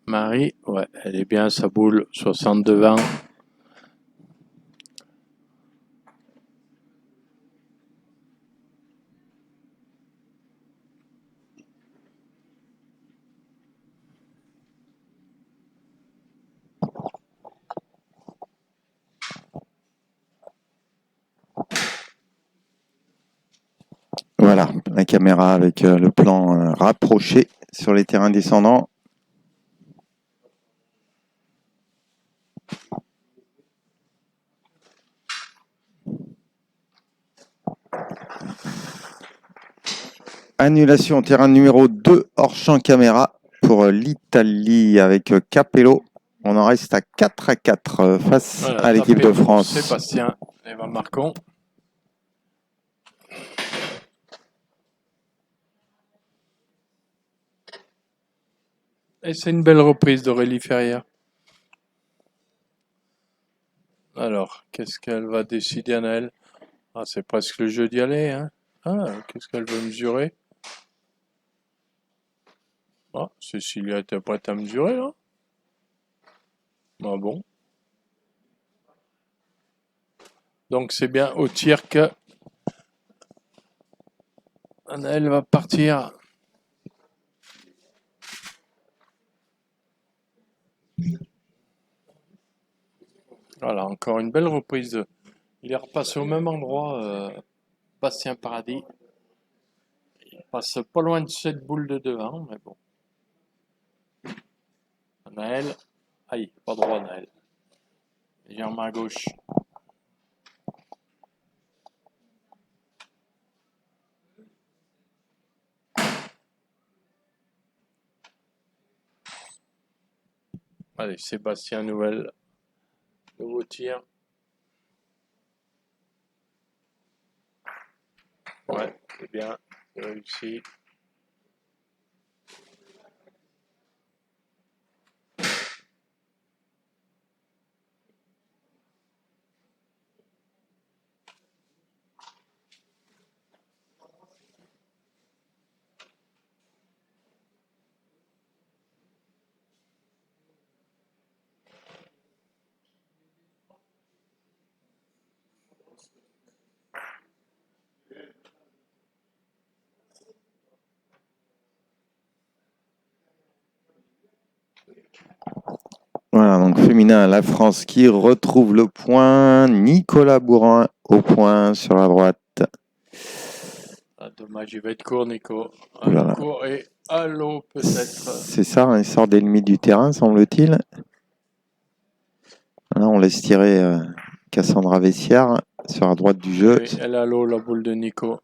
Marie, ouais, elle est bien sa boule, 62-20. Voilà, la caméra avec le plan rapproché sur les terrains descendants. Annulation terrain numéro 2 hors champ caméra pour l'Italie avec Capello. On en reste à 4-4 face à l'équipe de France. Sébastien Lévan Marcon. Et c'est une belle reprise d'Aurélie Ferrière. Alors, qu'est-ce qu'elle va décider, Anaëlle? Ah, c'est presque le jeu d'y aller, hein. Ah, qu'est-ce qu'elle veut mesurer? Ah, Cécilia était prête à mesurer, là. Ah bon. Donc, c'est bien au tir que Anaëlle va partir. Voilà, encore une belle reprise. Il est repassé au même endroit, Bastien Paradis. Il passe pas loin de cette boule de devant, mais bon. Anaëlle. Aïe, pas droit, Anaëlle. Légèrement à gauche. Allez, Sébastien, nouveau tir. Ouais, c'est bien, c'est réussi. donc féminin, la France qui retrouve le point. Nicolas Bourin au point sur la droite. Ah, dommage, il va être court, Nico. Oulala. Court et allô, peut-être. C'est ça, hein, il sort des limites du terrain, semble-t-il. Là, on laisse tirer Cassandra Vessière sur la droite du jeu. Oui, elle a allô, la boule de Nico.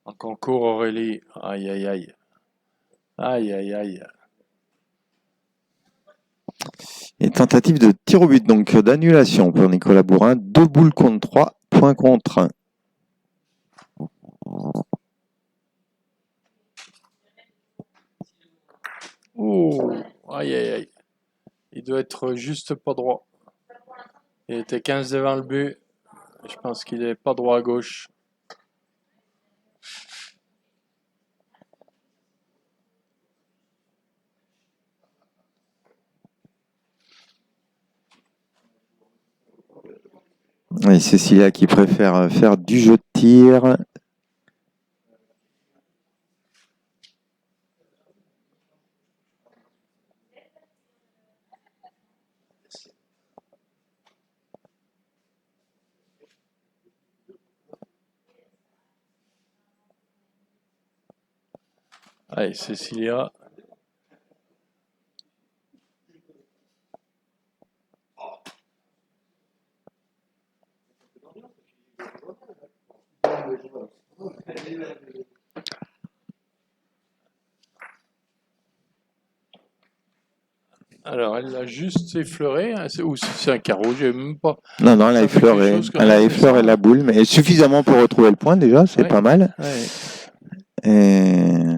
Encore court, Aurélie. Aïe, aïe, aïe. Aïe, aïe, aïe. Et tentative de tir au but, donc d'annulation pour Nicolas Bourin. 2 boules contre 3, point contre 1. Ouh, aïe, aïe, aïe. Il doit être juste pas droit. Il était 15 devant le but. Je pense qu'il est pas droit à gauche. Et Cécilia qui préfère faire du jeu de tir. Allez, Cécilia. Alors, elle l'a juste effleuré, hein, ou c'est un carreau, j'ai même pas. Non, elle a Ça fait quelque effleuré. chose comme Elle ça, a c'est effleuré ça, la hein. boule, mais suffisamment pour retrouver le point déjà, c'est Ouais. pas mal. Ouais. Et...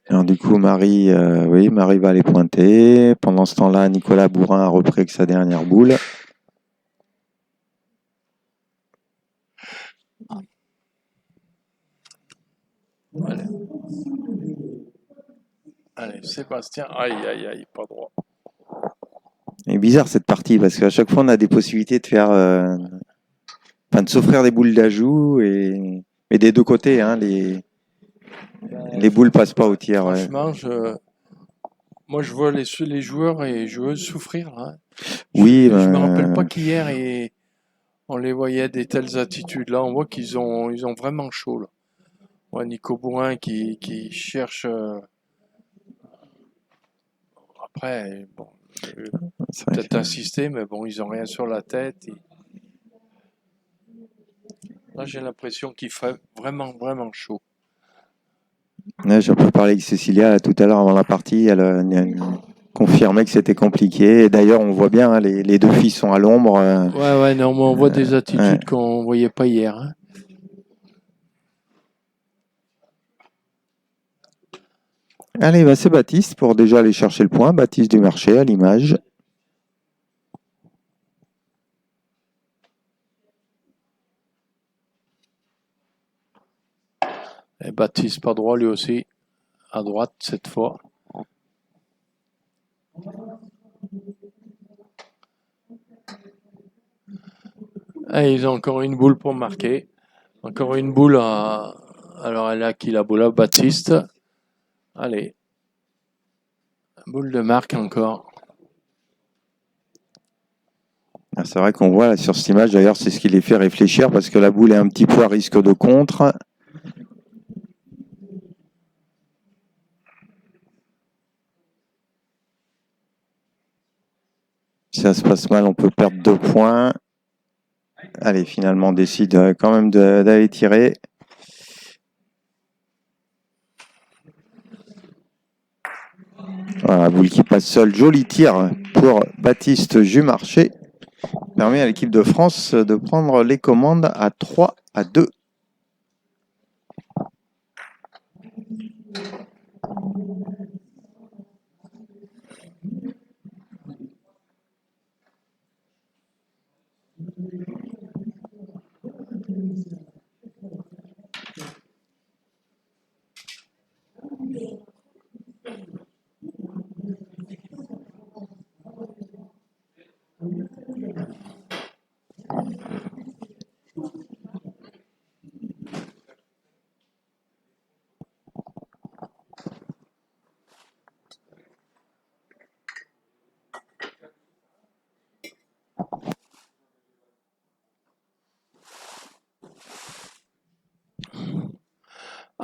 Alors du coup, Marie va aller pointer. Pendant ce temps-là, Nicolas Bourin a repris avec sa dernière boule. Allez. Allez, Sébastien. Aïe, aïe, aïe, pas droit. C'est bizarre cette partie parce qu'à chaque fois on a des possibilités de faire, de s'offrir des boules d'ajout et des deux côtés, hein, les boules passent pas au tir. Ouais. Franchement, moi je vois les joueurs et joueuses souffrir là. Oui, Je me rappelle pas qu'hier on les voyait des telles attitudes là. On voit qu'ils ont vraiment chaud là. Ouais, Nico Bourin qui cherche. Après, bon, peut-être insister, mais bon, ils ont rien sur la tête. Là, j'ai l'impression qu'il fait vraiment, vraiment chaud. Ouais, j'ai un peu parlé avec Cécilia là, tout à l'heure avant la partie. Elle a confirmé que c'était compliqué. Et d'ailleurs, on voit bien, hein, les deux filles sont à l'ombre. Ouais, non, mais on voit des attitudes qu'on voyait pas hier. Hein. Allez, c'est Baptiste pour déjà aller chercher le point. Baptiste Dumarché à l'image. Et Baptiste pas droit lui aussi. À droite cette fois. Et ils ont encore une boule pour marquer. Encore une boule à... Alors elle a qui la boule à Baptiste. Allez. Boule de marque encore. C'est vrai qu'on voit là, sur cette image, d'ailleurs, c'est ce qui les fait réfléchir parce que la boule est un petit peu à risque de contre. Si ça se passe mal, on peut perdre 2 points. Allez, finalement, on décide quand même d'aller tirer. Voilà, boule qui passe seule. Joli tir pour Baptiste Jumarché. Permet à l'équipe de France de prendre les commandes à 3-2.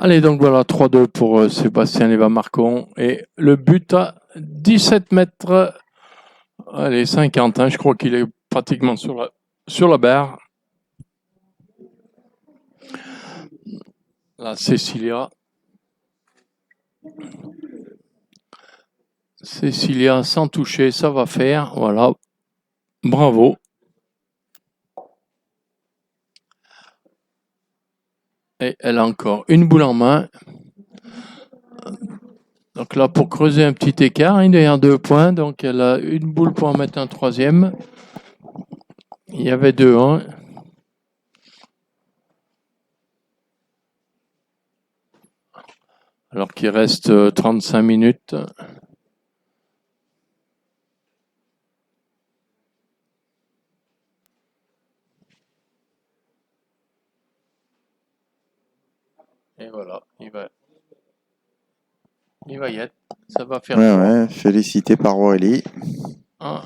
Allez, donc voilà, 3-2 pour Sébastien Léva-Marcon. Et le but à 17 mètres. Allez, 50, hein, je crois qu'il est pratiquement sur la barre. Là, Cécilia. Cécilia sans toucher, ça va faire. Voilà. Bravo. Et elle a encore une boule en main. Donc là, pour creuser un petit écart, il y a 2 points. Donc elle a une boule pour en mettre un troisième. Il y avait 2-1. Alors qu'il reste 35 minutes. Et voilà, il va y être. Ça va faire Ouais, 3. ouais, félicité par Aurélie. 1,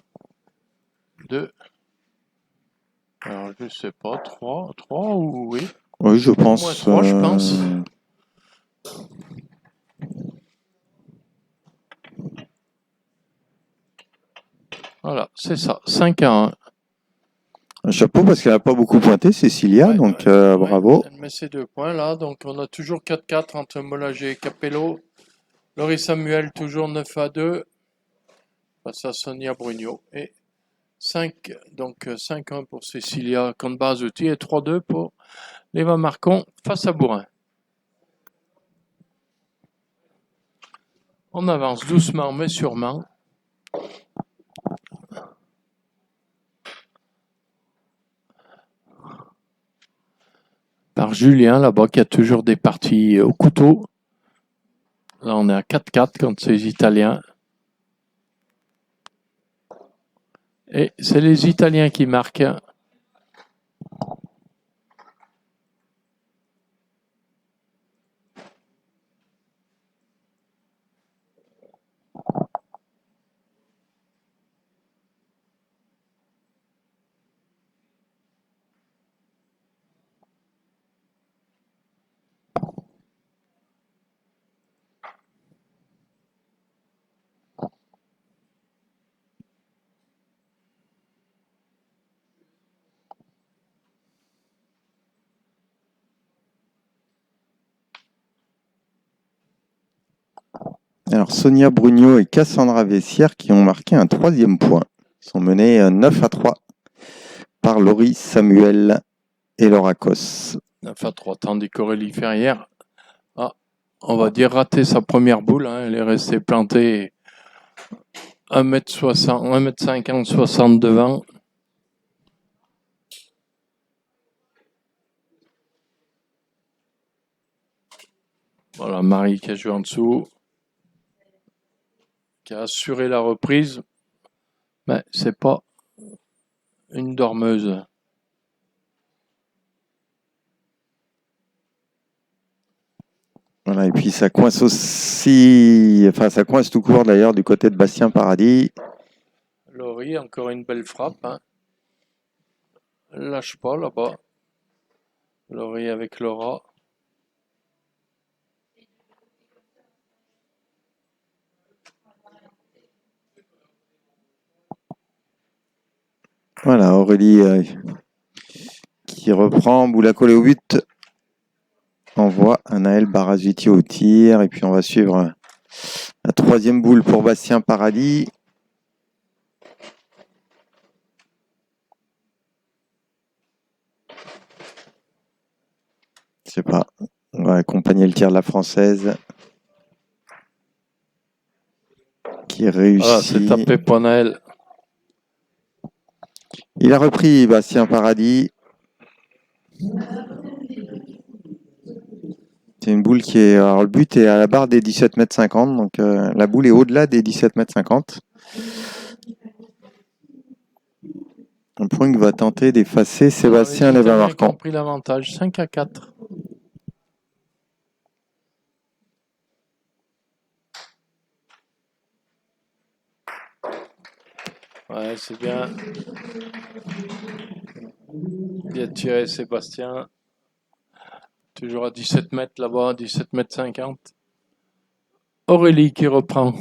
2. Alors je sais pas, 3 ou oui. Oui, je Au moins pense. 3, je pense. Voilà, c'est ça. 5-1. Un chapeau parce qu'elle n'a pas beaucoup pointé, Cécilia, Ouais, donc ouais, bravo. elle met ses 2 points là. Donc on a toujours 4-4 entre Molager et Capello. Laurie Samuel toujours 9-2 face à Sonia Brugno. Et 5-1 pour Cécilia contre Barzotti et 3-2 pour Léva Marcon face à Bourrin. On avance doucement mais sûrement. Par Julien là-bas qui a toujours des parties au couteau. Là on est à 4-4 contre ces Italiens. Et c'est les Italiens qui marquent. Alors Sonia Brugno et Cassandra Vessière qui ont marqué un troisième point. Ils sont menés 9-3 par Laurie Samuel et Laura Cos. 9-3, tandis qu'Aurélie Ferrière a, on va dire, raté sa première boule. Hein. Elle est restée plantée 1m60, 1m50, 60 devant. Voilà, Marie qui a joué en dessous, qui a assuré la reprise. Mais c'est pas une dormeuse. Voilà, et puis ça coince aussi, enfin ça coince tout court d'ailleurs du côté de Bastien Paradis. Laurie, encore une belle frappe. Hein. Lâche pas là-bas. Laurie avec Laura. Voilà, Aurélie qui reprend, boule à coller au but. Envoie Anaël Barazuti au tir. Et puis on va suivre la troisième boule pour Bastien Paradis. Je sais pas. On va accompagner le tir de la Française. Qui réussit. Ah, c'est tapé pour Naël. Il a repris Bastien Paradis. C'est une boule qui est. Alors le but est à la barre des 17,50 m. Donc la boule est au-delà des 17,50 m. Un point que va tenter d'effacer Sébastien Léva-Marcon. Ils ont pris l'avantage 5-4. Ouais, c'est bien. Bien tiré, Sébastien. Toujours à 17 mètres là-bas, 17 mètres 50. Aurélie qui reprend.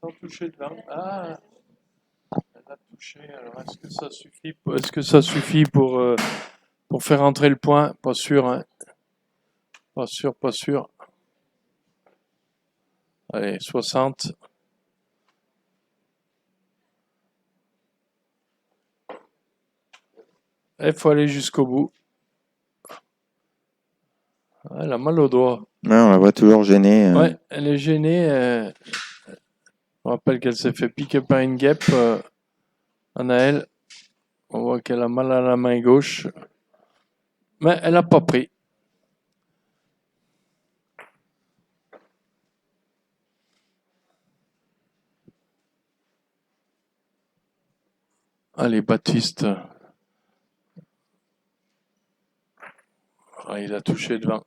Sans toucher devant. Ah, elle a touché. Alors, est-ce que ça suffit pour faire entrer le point? Pas sûr, hein. Pas sûr, pas sûr. Allez, 60. Il faut aller jusqu'au bout. Elle a mal au doigt. Ouais, on la voit toujours gênée. Ouais, elle est gênée. On rappelle qu'elle s'est fait piquer par une guêpe. Anaël, on voit qu'elle a mal à la main gauche. Mais elle n'a pas pris. Allez, Baptiste. Ah, il a touché devant.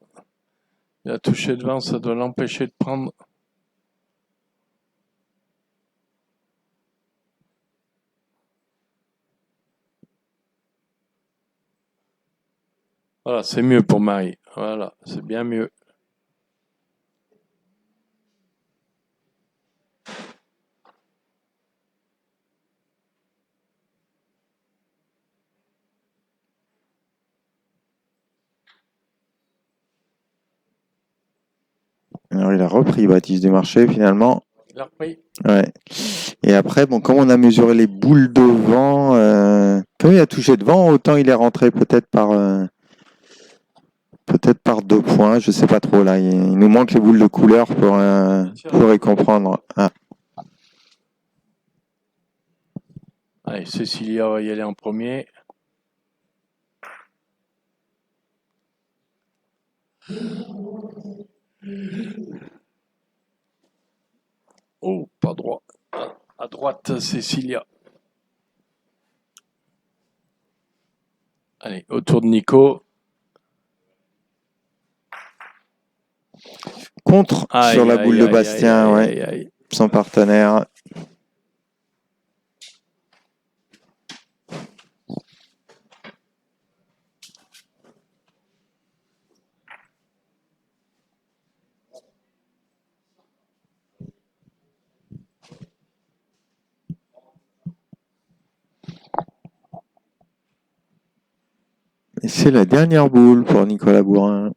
Il a touché devant, ça doit l'empêcher de prendre. Voilà, c'est mieux pour Marie. Voilà, c'est bien mieux. Alors, il a repris Baptiste Desmarchais finalement. Il a repris. Ouais. Et après, bon, comme on a mesuré les boules devant, comme il a touché devant, autant il est rentré peut-être par 2 points. Je sais pas trop là. Il nous manque les boules de couleur pour y comprendre. Ah. Allez, Cécilia va y aller en premier. Oh, pas droit. À droite, Cécilia. Allez, autour de Nico. Contre sur la boule de Bastien, ouais, son partenaire. Et c'est la dernière boule pour Nicolas Bourrin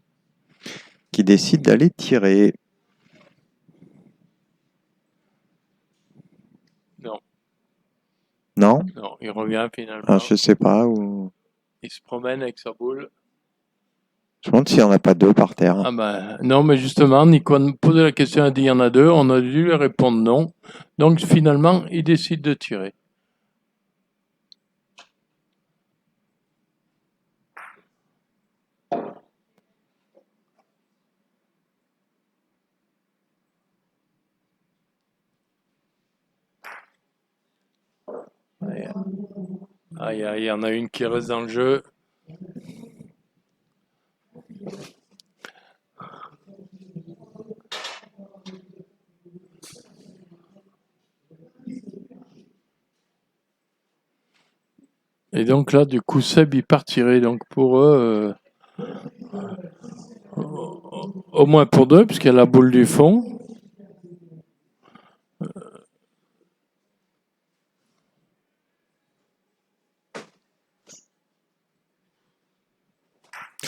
qui décide d'aller tirer. Non. Non? Non, il revient finalement. Alors, je sais pas. Il se promène avec sa boule. Je me demande s'il n'y en a pas 2 par terre. Ah ben, non, mais justement, Nico a posé la question, a dit il y en a 2. On a dû lui répondre non. Donc finalement, il décide de tirer. Aïe, aïe, il y en a une qui reste dans le jeu. Et donc là, du coup, Seb, il partirait. Donc pour eux, au moins pour 2, puisqu'il y a la boule du fond.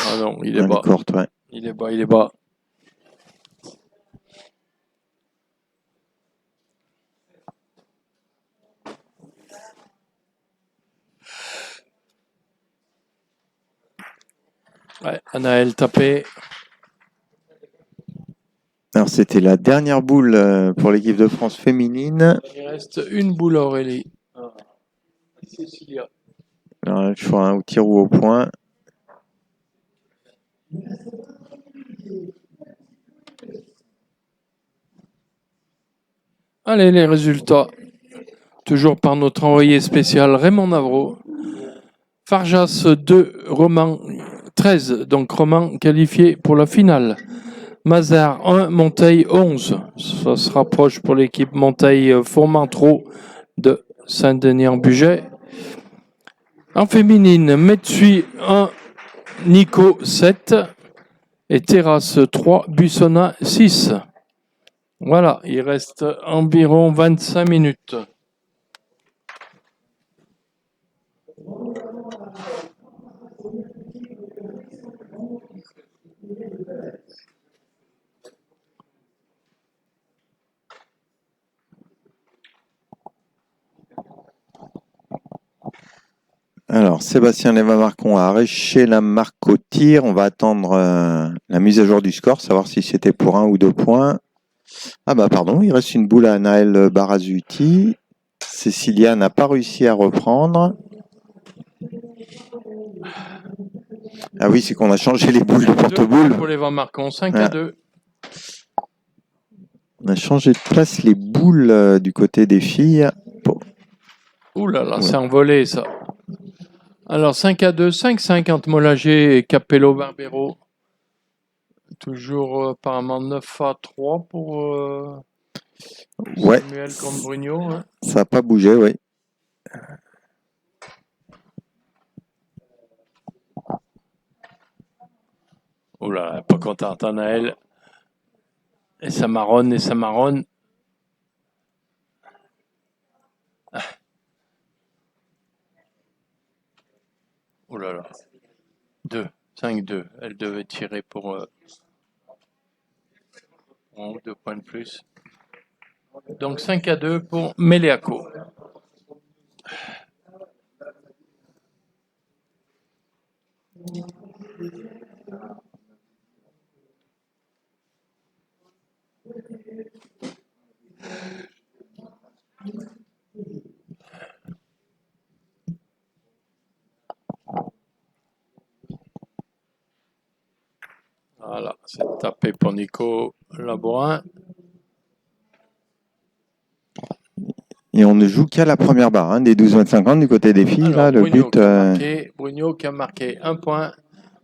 Ah non, il est bas. Courte, ouais. Il est bas, il est bas. Ouais, Anaël tapé. Alors, c'était la dernière boule pour l'équipe de France féminine. Il reste une boule, Aurélie. Cécilia. Alors, le choix au tir ou au point. Allez, les résultats. Toujours par notre envoyé spécial Raymond Navreau. Farjas 2, Roman 13. Donc Roman qualifié pour la finale. Mazar 1, Monteil 11. Ça se rapproche pour l'équipe Monteil-Fourmentreau de Saint-Denis-en-Bugey. En féminine, Metsui 1, Nico 7 et Terrasse 3, Buissonna 6. Voilà, il reste environ 25 minutes. Alors, Sébastien Léva-Marcon a arraché la marque au tir. On va attendre la mise à jour du score, savoir si c'était pour 1 ou 2 points. Ah bah pardon, il reste une boule à Naël Barazuti. Cécilia n'a pas réussi à reprendre. Ah oui, c'est qu'on a changé les boules de porte-boules. Pour les Léva-Marcon, 5 Ah. à 2. On a changé de place les boules du côté des filles. Ouh là là, Ouais. c'est envolé ça. Alors 5 à 2, 5-5 entre Molager et Capello-Barbero. Toujours apparemment 9 à 3 pour Ouais, Samuel contre Bruno. Hein. ça n'a pas bougé, oui. Oh là là, pas contente, Anaël. Et ça marronne, et ça marronne. Ah. Oh là là. 2, 5-2. Elle devait tirer pour 2 points de plus. Donc 5 à 2 pour Meleaco. Voilà, c'est tapé pour Nico Labourin. Et on ne joue qu'à la première barre, hein, des 12-25 du côté des filles. Alors, Là, le Bruno but. Bruno qui a marqué 1 point.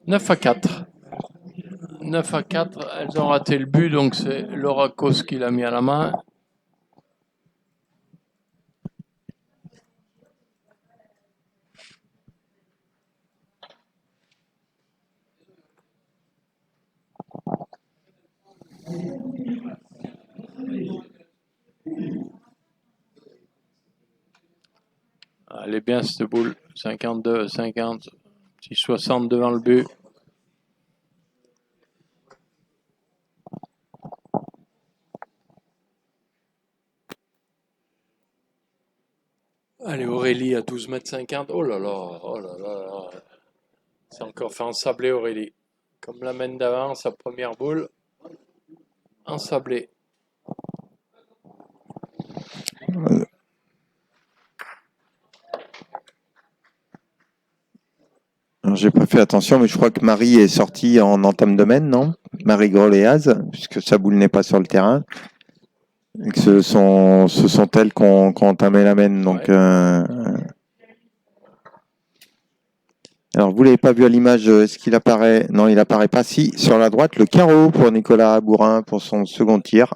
9 à 4. 9 à 4, elles ont raté le but, donc c'est Laura Cos qui l'a mis à la main. Elle est bien cette boule. 52, 50, petit 60 devant le but. Allez, Aurélie à 12,50 m. Oh là là, oh là là. C'est encore fait ensabler Aurélie. Comme la main d'avant, sa première boule. Ensablée. Alors, j'ai pas fait attention, mais je crois que Marie est sortie en entame de main, non? Marie Groléaz, puisque sa boule n'est pas sur le terrain. Et que ce sont elles qui ont entamé la main. Donc, Ouais. alors, vous l'avez pas vu à l'image, est-ce qu'il apparaît? Non, il apparaît pas. Si, sur la droite, le carreau pour Nicolas Bourin pour son second tir.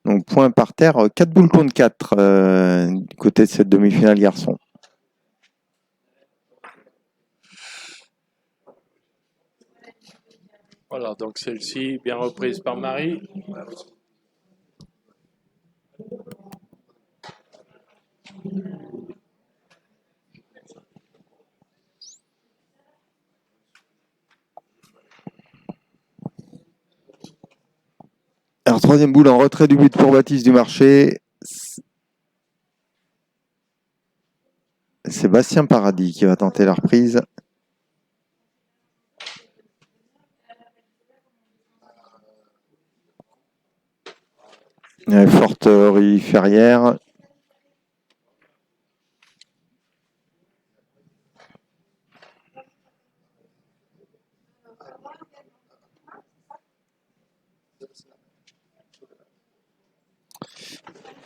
Donc, point par terre, 4 boules contre 4 du côté de cette demi-finale garçon. Voilà, donc celle-ci, bien reprise par Marie. Alors, troisième boule en retrait du but pour Baptiste Dumarché. Sébastien Paradis qui va tenter la reprise. Forte auriférière.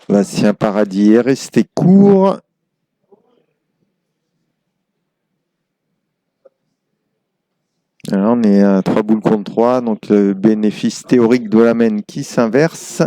Bastien Paradis est resté court. Alors on est à 3 boules contre 3, donc le bénéfice théorique de la main qui s'inverse.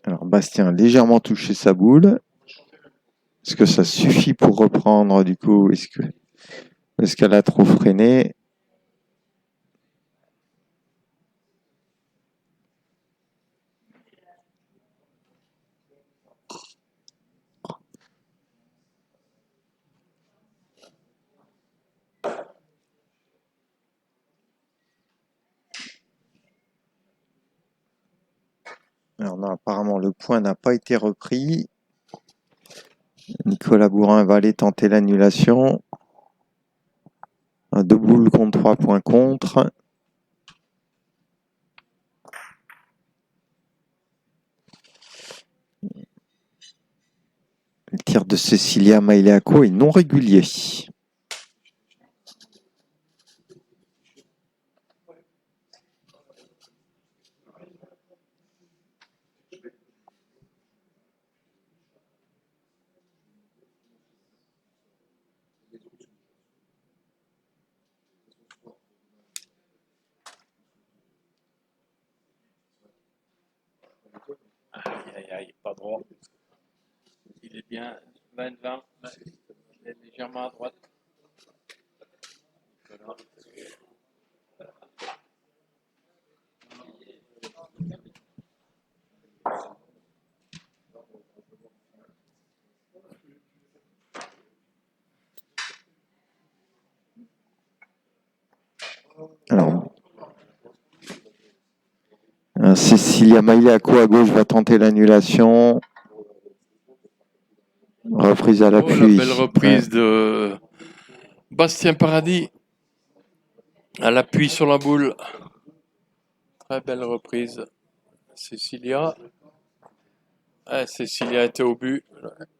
Alors Bastien a légèrement touché sa boule. Est-ce que ça suffit pour reprendre du coup? Est-ce qu'elle a trop freiné? Alors non, apparemment le point n'a pas été repris. Nicolas Bourin va aller tenter l'annulation. 2 boules contre 3 points contre. Le tir de Cecilia Maileaco est non régulier. Aïe, pas droit. Il est bien 20-20. Il est légèrement à droite. Voilà. Alors, Cecilia Maileaco à gauche va tenter l'annulation. Reprise à l'appui. La belle reprise de Bastien Paradis à l'appui sur la boule. Très belle reprise. Cecilia. Cecilia était au but,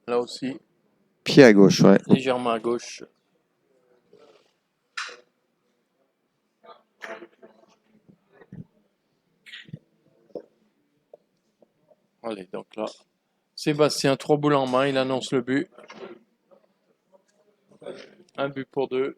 là aussi. Pied à gauche, ouais. Légèrement à gauche. Allez, donc là, Sébastien, 3 boules en main, il annonce le but. 1 but pour 2.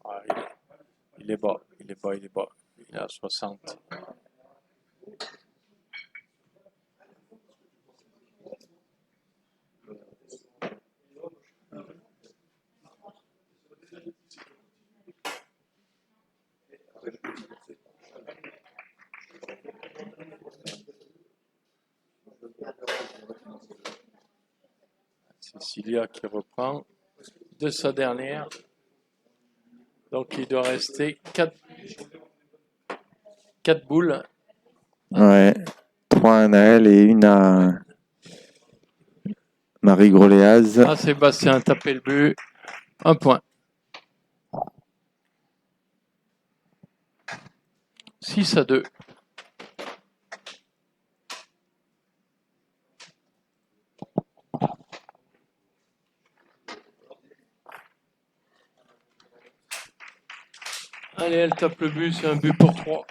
Ah, il est bas. Il est à 60. Cecilia qui reprend de sa dernière. Donc il doit rester 4 boules. Ouais. 3 à Naël et 1 à Marie Groléaz. Ah, Sébastien a tapé le but. 1 point. 6-2. Allez, elle tape le but, c'est un but pour 3.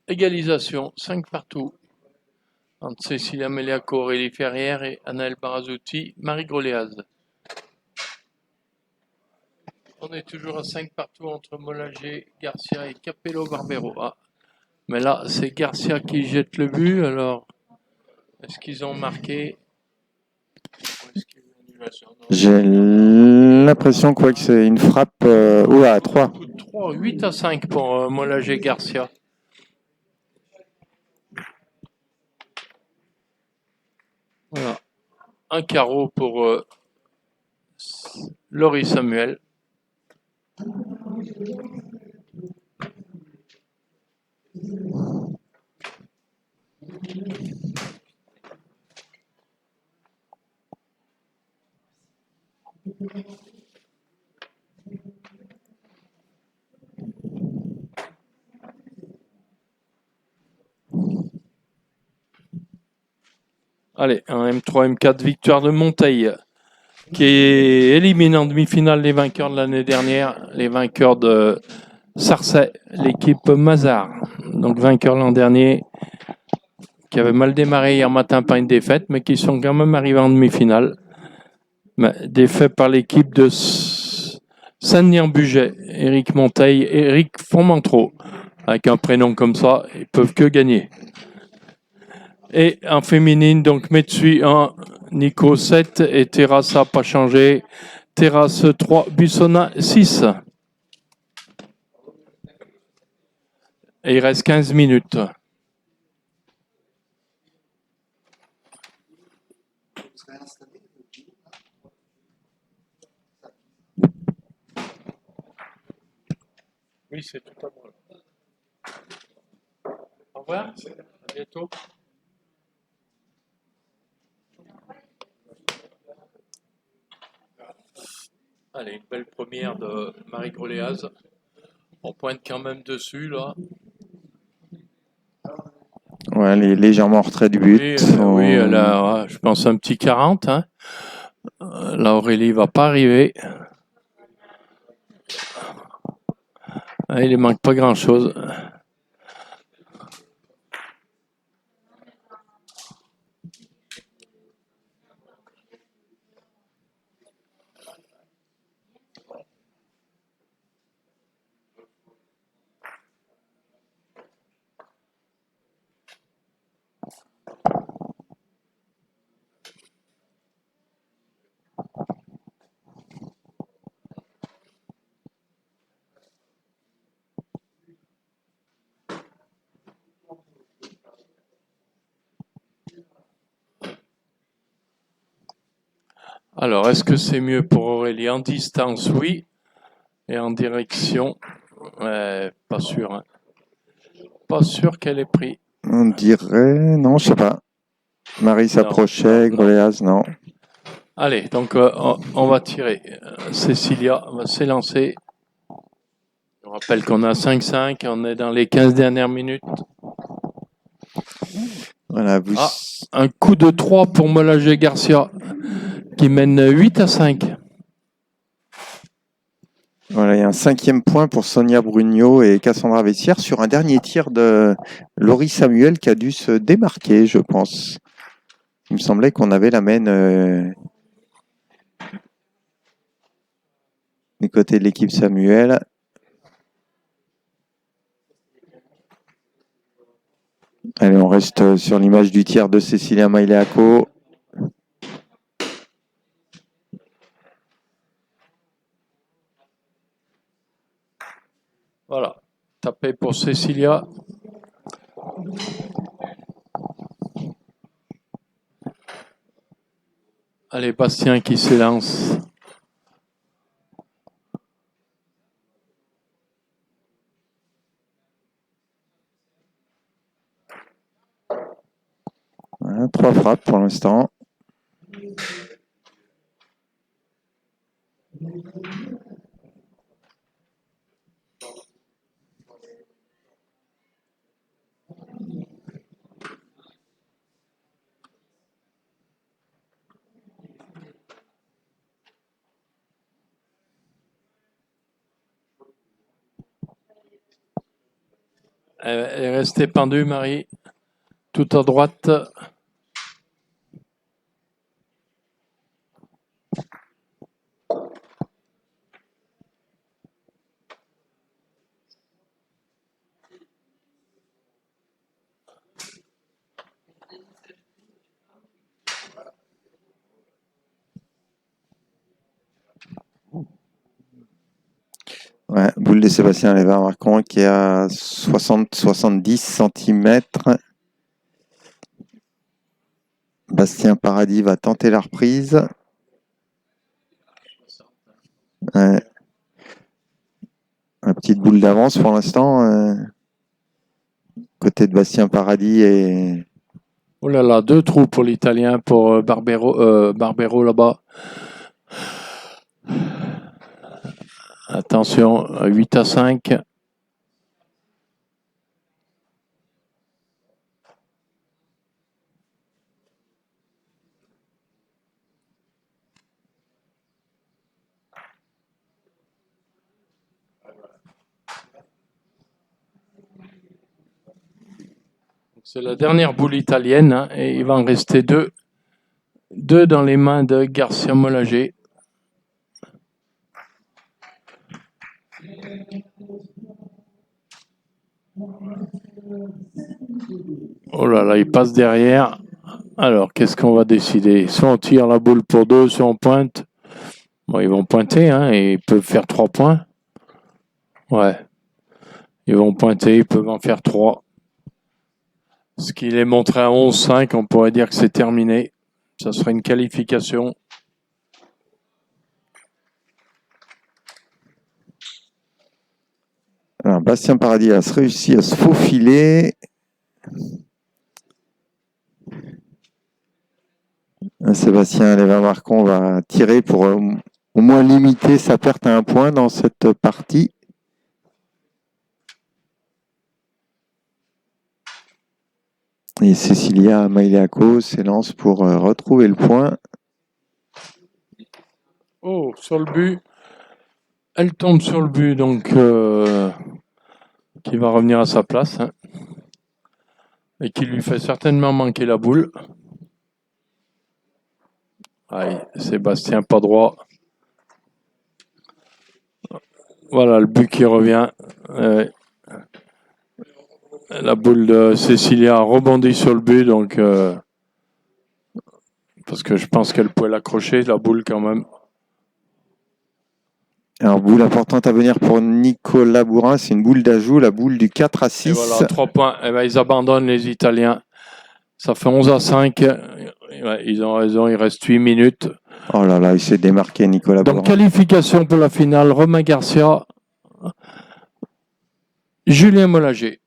Égalisation, 5 partout. Entre Cecilia Maileaco, Aurélie Ferrière et Anaël Barazzuti, Marie Groléaz. On est toujours à 5 partout entre Molager, Garcia et Capello Barbero. Ah. Mais là, c'est Garcia qui jette le but. Alors, est-ce qu'ils ont marqué? J'ai l'impression que c'est une frappe à 3. 8-5 pour Molager Garcia. Voilà. Un carreau pour Laurie Samuel. Allez, un M3, M4, victoire de Monteil, qui élimine en demi-finale les vainqueurs de l'année dernière, les vainqueurs de Sarcey, l'équipe Mazar. Donc vainqueur l'an dernier, qui avait mal démarré hier matin par une défaite, mais qui sont quand même arrivés en demi-finale. Défaite par l'équipe de Saint-Denis-en-Bugey, Éric Monteil et Éric Fontmentreau. Avec un prénom comme ça, ils peuvent que gagner. Et en féminine, donc Metsui 1, Nico 7 et Terrassa pas changé. Terrasse 3, Bussona 6. Et il reste 15 minutes. Oui, c'est tout à moi. Au revoir, à bientôt. Allez, une belle première de Marie Groléaz. On pointe quand même dessus, là. Ouais, elle est légèrement en retrait du but. Oui, elle a, je pense, un petit 40. Hein. Là, Aurélie va pas arriver. Il ne manque pas grand-chose. Alors, est-ce que c'est mieux pour Aurélie? En distance, oui. Et en direction, pas sûr. Hein. Pas sûr qu'elle ait pris. On dirait... Non, je sais pas. Marie s'approchait, Groléaz, non. Allez, donc on va tirer. Cécilia va s'élancer. Je rappelle qu'on a 5-5, on est dans les 15 dernières minutes. Voilà, vous... Un coup de 3 pour Molagé Garcia, qui mène 8-5. Voilà, il y a un 5e point pour Sonia Brugnot et Cassandra Vessière sur un dernier tir de Laurie Samuel qui a dû se démarquer, je pense. Il me semblait qu'on avait la main du côté de l'équipe Samuel. Allez, on reste sur l'image du tir de Cécilia Maileaco. Voilà, tapé pour Cécilia. Allez, Bastien qui s'élance. Voilà, 3 frappes pour l'instant. Elle est restée pendue, Marie. Tout à droite. Ouais, boule de Sébastien Lévard-Marcon qui est à 60-70 cm. Bastien Paradis va tenter la reprise. Ouais. Une petite boule d'avance pour l'instant. Côté de Bastien Paradis et Oh là là, 2 trous pour l'Italien, pour Barbero là-bas. Attention, 8-5. C'est la dernière boule italienne, hein, et il va en rester 2. 2 dans les mains de Garcia Molagé. Oh là là, il passe derrière. Alors, qu'est-ce qu'on va décider? Soit on tire la boule pour 2, soit on pointe. Bon, ils vont pointer, hein, et ils peuvent faire 3 points. Ouais. Ils vont pointer, ils peuvent en faire 3. Ce qu'il est montré à 11-5, on pourrait dire que c'est terminé. Ça serait une qualification. alors Bastien Paradis a réussi à se faufiler. Sébastien Lévin-Marcon va tirer pour au moins limiter sa perte à 1 point dans cette partie. Et Cecilia Maileaco s'élance pour retrouver le point. Oh, sur le but. Elle tombe sur le but, donc qui va revenir à sa place. Hein, et qui lui fait certainement manquer la boule. Aïe, Sébastien pas droit. Voilà le but qui revient. La boule de Cecilia rebondit sur le but, donc parce que je pense qu'elle pouvait l'accrocher, la boule quand même. Alors, boule importante à venir pour Nicolas Bourrin, c'est une boule d'ajout, la boule du 4-6. Et voilà, 3 points. Et ben, ils abandonnent les Italiens. Ça fait 11-5. Ouais, ils ont raison, il reste 8 minutes. Oh là là, il s'est démarqué, Nicolas Bourrin. Donc, qualification pour la finale, Romain Garcia, Julien Molagé.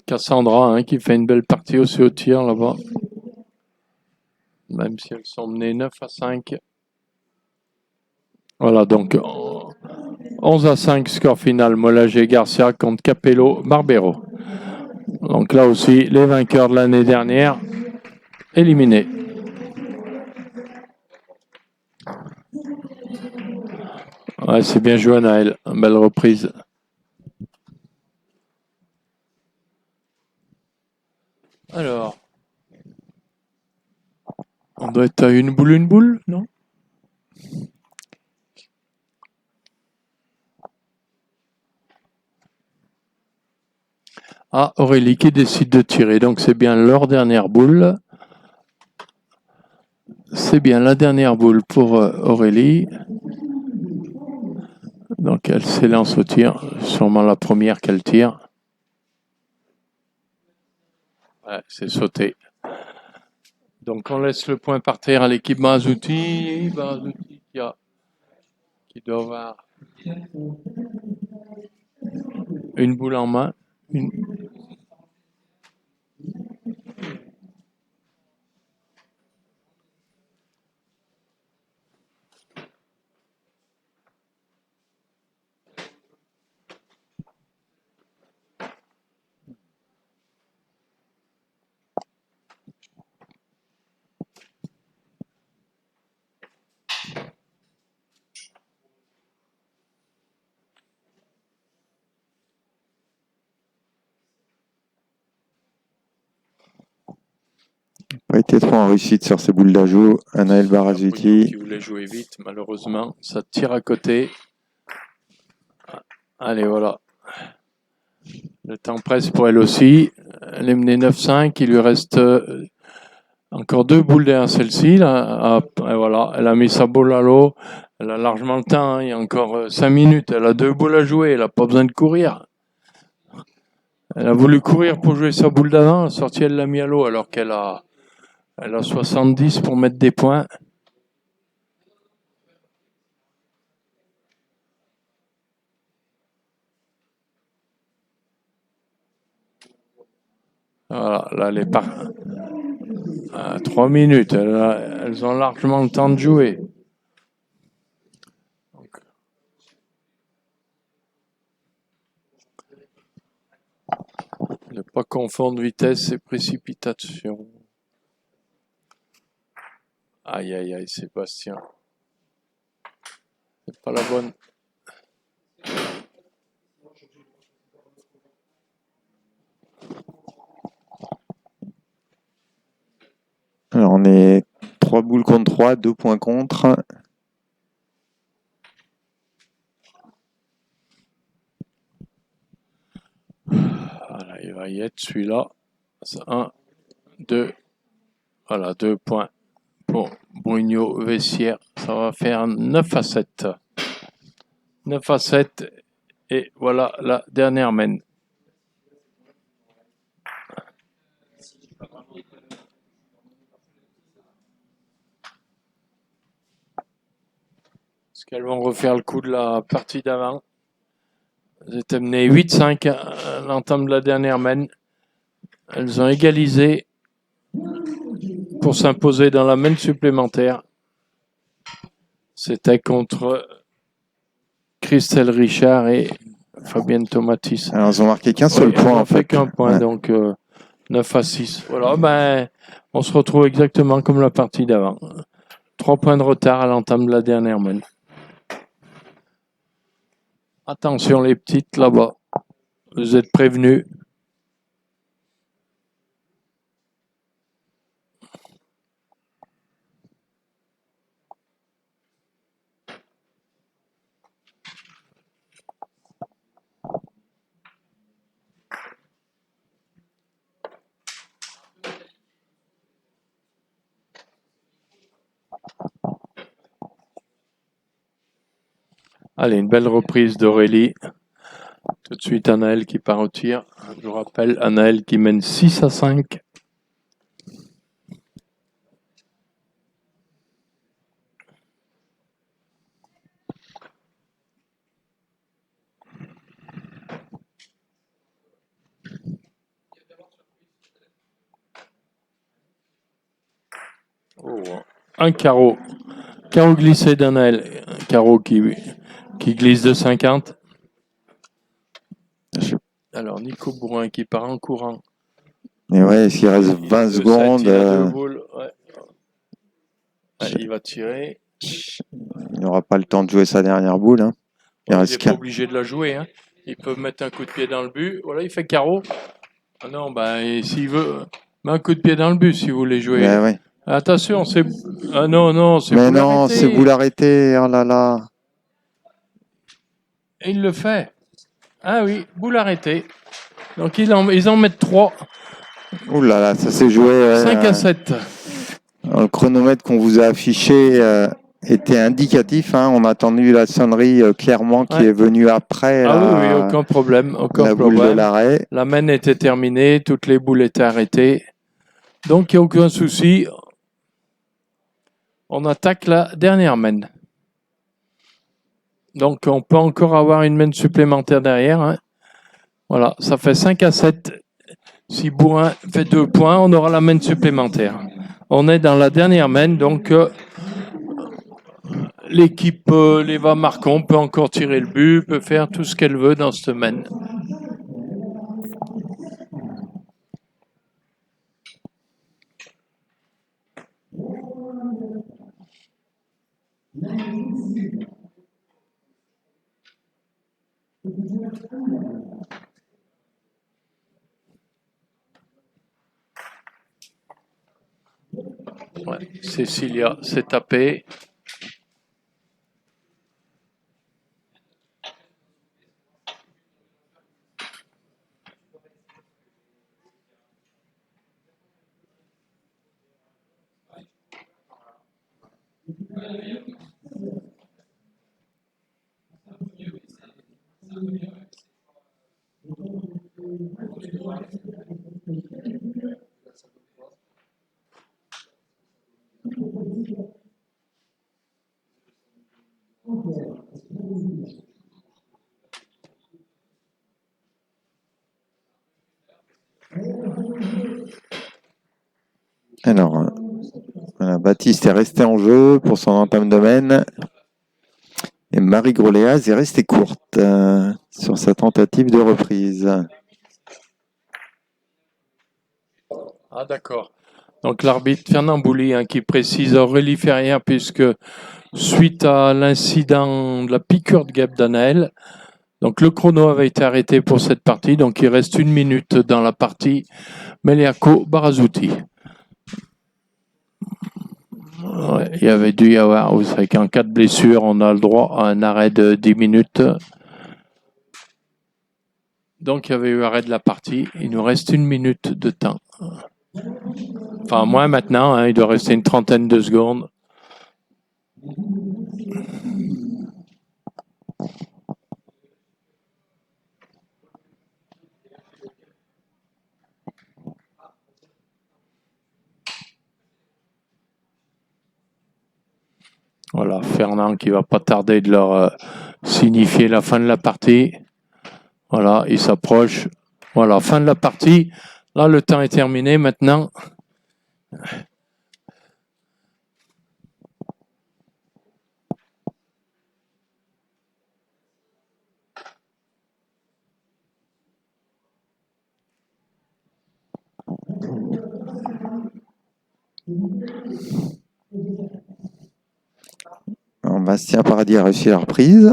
Cassandra, hein, qui fait une belle partie aussi au tir là-bas. Même si elles sont menées 9-5. Voilà, donc 11-5, score final, Molagé Garcia contre Capello Barbero. Donc là aussi, les vainqueurs de l'année dernière, éliminés. Ouais, c'est bien joué, Naël. Une belle reprise. Alors, on doit être à une boule, non? Ah, Aurélie qui décide de tirer. Donc c'est bien leur dernière boule. C'est bien la dernière boule pour Aurélie. Donc elle s'élance au tir. Sûrement la première qu'elle tire. Ouais, c'est sauté. Donc on laisse le point par terre à l'équipe Marazouti. Marazouti qui doit avoir une boule en main. Pas été trop en réussite sur ces boules d'ajout. Anaël Barazuti. Qui voulait jouer vite, malheureusement. Ça tire à côté. Allez, voilà. Le temps presse pour elle aussi. Elle est menée 9-5. Il lui reste encore 2 boules derrière celle-ci. Là. Et voilà, elle a mis sa boule à l'eau. Elle a largement le temps. Hein. Il y a encore 5 minutes. Elle a 2 boules à jouer. Elle n'a pas besoin de courir. Elle a voulu courir pour jouer sa boule d'avant. La sortie, elle l'a mis à l'eau alors qu'elle a 70 pour mettre des points. Voilà, là, elle est à 3 minutes. Elles ont largement le temps de jouer. Ne pas confondre vitesse et précipitation. Aïe, aïe, aïe, Sébastien. C'est pas la bonne. Alors, on est 3 boules contre 3, 2 points contre. Voilà, il va y être celui-là. 1, 2. Voilà, 2 points pour Bruno Vessière. Ça va faire 9-7. 9-7. Et voilà la dernière mène. Est-ce qu'elles vont refaire le coup de la partie d'avant? Elles étaient menées 8-5 à l'entame de la dernière mène. Elles ont égalisé pour s'imposer dans la mène supplémentaire. C'était contre Christelle Richard et Fabienne Tomatis. Alors, ils ont marqué qu'un seul point. On en fait fait. qu'un point, donc 9-6. Voilà, ben, on se retrouve exactement comme la partie d'avant. 3 points de retard à l'entame de la dernière mène. Attention les petites là-bas. Vous êtes prévenus. Allez, une belle reprise d'Aurélie. Tout de suite, Anaël qui part au tir. Je vous rappelle, Anaël qui mène 6-5. Oh, un carreau. Carreau glissé d'Anaël. Un carreau qui glisse de 50. Alors, Nico Bourrin qui part en courant. Mais ouais, s'il reste 20 secondes. Il a 2 boules. Ouais. Allez, il va tirer. Il n'aura pas le temps de jouer sa dernière boule. Hein. Il n'est pas obligé de la jouer. Hein. Il peut mettre un coup de pied dans le but. Voilà, il fait carreau. Ah non, ben, s'il veut, met un coup de pied dans le but si vous voulez jouer. Mais ouais. Attention, c'est. Ah non, non, c'est mais boule non, arrêtée. c'est boule arrêtée. Oh là là. Et il le fait. Ah oui, boule arrêtée. Donc ils en mettent 3. Ouh là là, ça s'est joué. 5-7. Le chronomètre qu'on vous a affiché était indicatif. Hein. On a attendu la sonnerie clairement qui est venue après. Oui, aucun problème. La boule de l'arrêt. La mène était terminée, toutes les boules étaient arrêtées. Donc il n'y a aucun souci. On attaque la dernière mène. Donc on peut encore avoir une mène supplémentaire derrière. Hein. Voilà, ça fait 5-7. Si Bourrin fait 2 points, on aura la mène supplémentaire. On est dans la dernière mène, donc l'équipe Leva Marcon peut encore tirer le but, peut faire tout ce qu'elle veut dans cette mène. Ouais, Cécilia s'est tapée. Alors, voilà, Baptiste est resté en jeu pour son entame domaine. Et Marie Groléaz est restée courte sur sa tentative de reprise. Ah d'accord. Donc l'arbitre Fernand Bouly qui précise Aurélie Ferrière, puisque suite à l'incident de la piqûre de guêpe d'Anaël, donc le chrono avait été arrêté pour cette partie, donc il reste 1 minute dans la partie Meliako Barazouti. Ouais, il y avait dû y avoir, vous savez qu'en cas de blessure, on a le droit à un arrêt de 10 minutes. Donc il y avait eu arrêt de la partie, il nous reste 1 minute de temps. Enfin, moins maintenant, il doit rester une trentaine de secondes. Voilà, Fernand qui va pas tarder de leur signifier la fin de la partie. Voilà, il s'approche. Voilà, fin de la partie. Là, le temps est terminé maintenant. Alors, Bastien Paradis a réussi la reprise.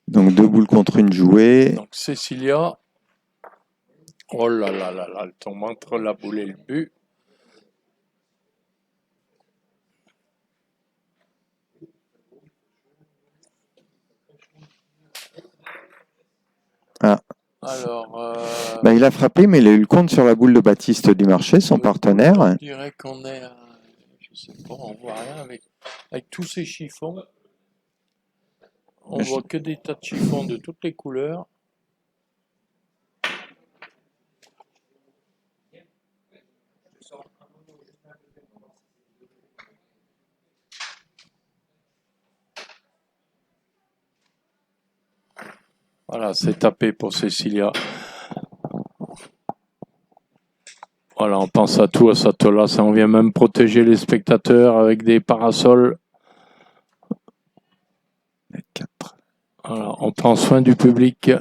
Donc 2 boules contre une jouée. Donc Cécilia. Oh là là là là, elle tombe entre la boule et le but. Ah. Alors, il a frappé, mais il a eu le compte sur la boule de Baptiste Dumarché, son partenaire. je dirais qu'on est à, je sais pas, on voit rien avec tous ces chiffons. On voit que des tas de chiffons de toutes les couleurs. Voilà, c'est tapé pour Cécilia. Voilà, on pense à tout à Satola. Ça, on vient même protéger les spectateurs avec des parasols. 4. Voilà, on prend soin du public.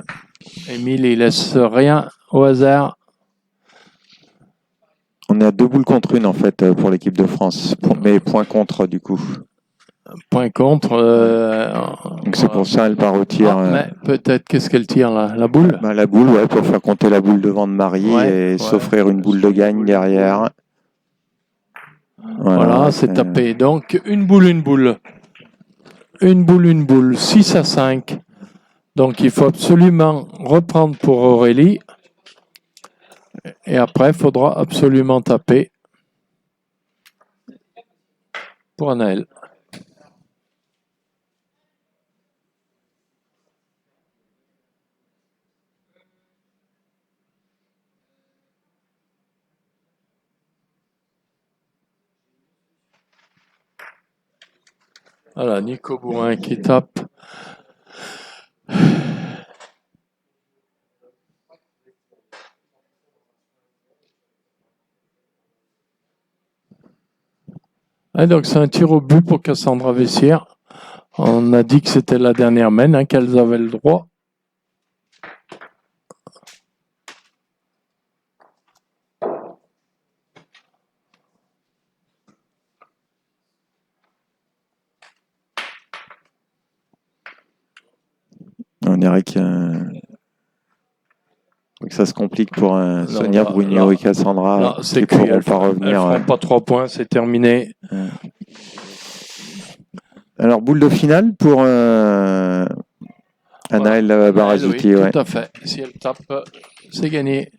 Émile, il laisse rien au hasard. On est à 2 boules contre une en fait pour l'équipe de France, mais point contre du coup. Point contre. Donc c'est pour ça elle part au tir. Mais peut-être qu'est-ce qu'elle tire là, la boule. La boule, ouais, pour faire compter la boule devant de Marie et s'offrir une boule de gagne derrière. Voilà, c'est tapé. Donc une boule, une boule. Une boule, une boule. 6-5. Donc il faut absolument reprendre pour Aurélie. Et après, il faudra absolument taper pour Anaël. Voilà, Nico Bourrin qui tape. Et donc c'est un tir au but pour Cassandra Vessière. On a dit que c'était la dernière mène, qu'elles avaient le droit. On dirait que ça se complique pour Sonia Brugno et Cassandra qui ne pourront pas revenir. Elles ne feront pas 3 points, c'est terminé. Alors, boule de finale pour Anaël Barazouti. Oui, tout à fait. Si elle tape, c'est gagné.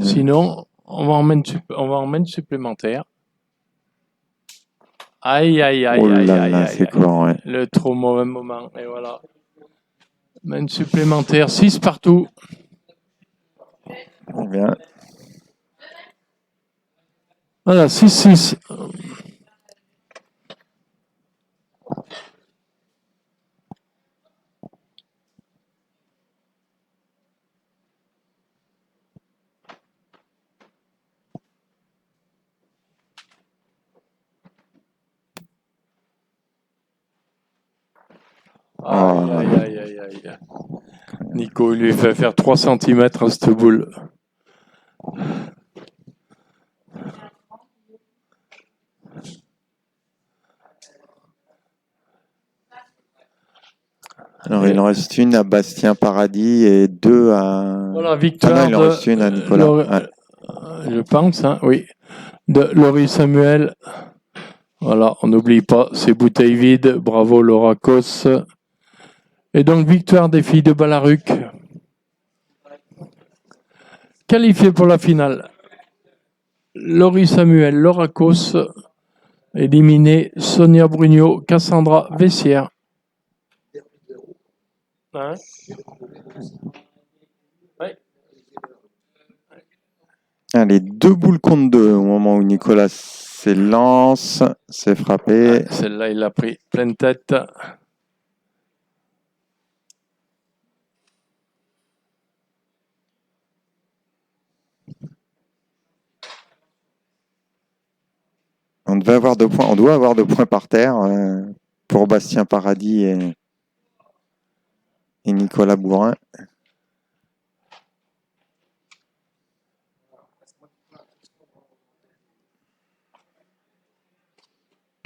Sinon, on va en mettre supplémentaire. Aïe, aïe, aïe, Oh aïe, là aïe, là, aïe, c'est aïe. court, ouais. Le trop mauvais moment. Et voilà. Main supplémentaire, 6 partout. Très bien. Voilà, 6-6. Aïe, aïe, aïe, aïe, aïe. Nico, il lui fait faire 3 cm à cette boule. Alors, il en reste une à Bastien Paradis et deux à... Voilà, Ah victoire non, il en reste une à Nicolas. Ouais. je pense, hein, oui, de Laurie Samuel. Voilà, on n'oublie pas ces bouteilles vides. Bravo Laura Cos. Et donc, victoire des filles de Balaruc. Qualifiée pour la finale. Laurie Samuel, Laura Cos. Éliminé Sonia Brugnot, Cassandra Vessière. Hein? Ouais. Allez, deux boules contre deux au moment où Nicolas s'élance, s'est frappé. Celle-là, il a pris pleine tête. On doit avoir 2 points par terre pour Bastien Paradis et Nicolas Bourrin.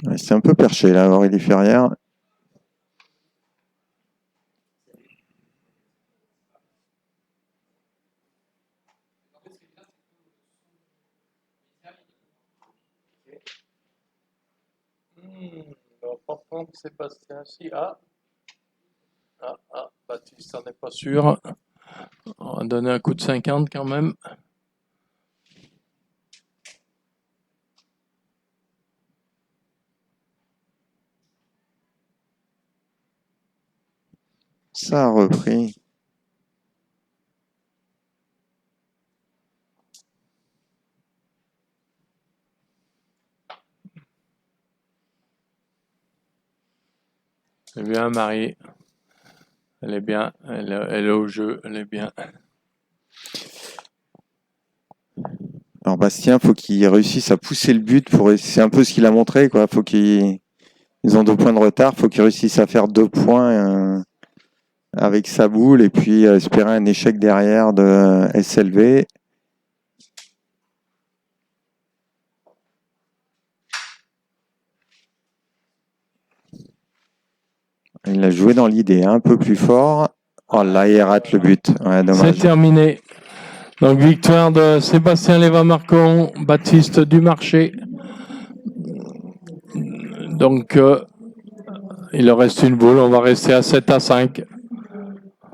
Ouais, c'est un peu perché là, Aurélie Ferrière. On va pas prendre Sébastien si. Baptiste, on n'est pas sûr. On va donner un coup de 50 quand même. Ça a repris. C'est bien, Marie. Elle est bien. Elle est au jeu. Elle est bien. Alors Bastien, faut qu'il réussisse à pousser le but c'est un peu ce qu'il a montré, quoi. Faut qu'ils ont 2 points de retard, faut qu'il réussisse à faire 2 points avec sa boule et puis espérer un échec derrière de SLV. Il a joué dans l'idée, un peu plus fort. Oh là, il rate le but. Ouais, dommage. C'est terminé. Donc, victoire de Sébastien Léva-Marcon, Baptiste Dumarché. Donc, il en reste une boule. On va rester à 7-5.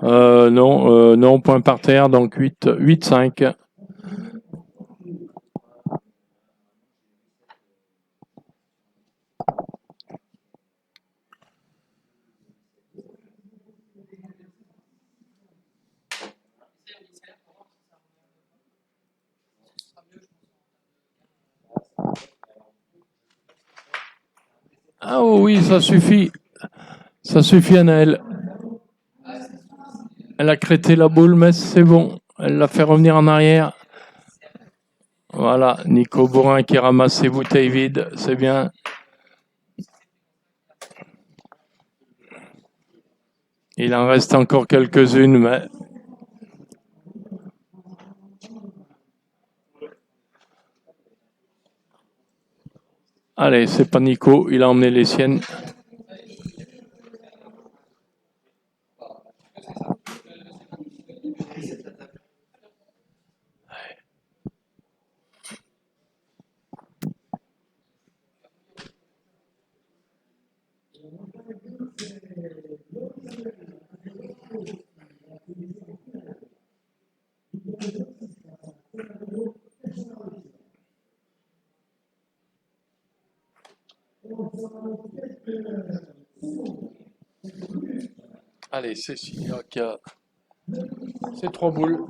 Non, point par terre. Donc, 8-5. Ah oui, ça suffit. Ça suffit, Anaël. Elle a crété la boule, mais c'est bon. Elle l'a fait revenir en arrière. Voilà, Nico Bourrin qui ramasse ses bouteilles vides. C'est bien. Il en reste encore quelques-unes, mais... Allez, c'est pas Nico. Il a emmené les siennes. Allez, Cécilia qui a ses 3 boules.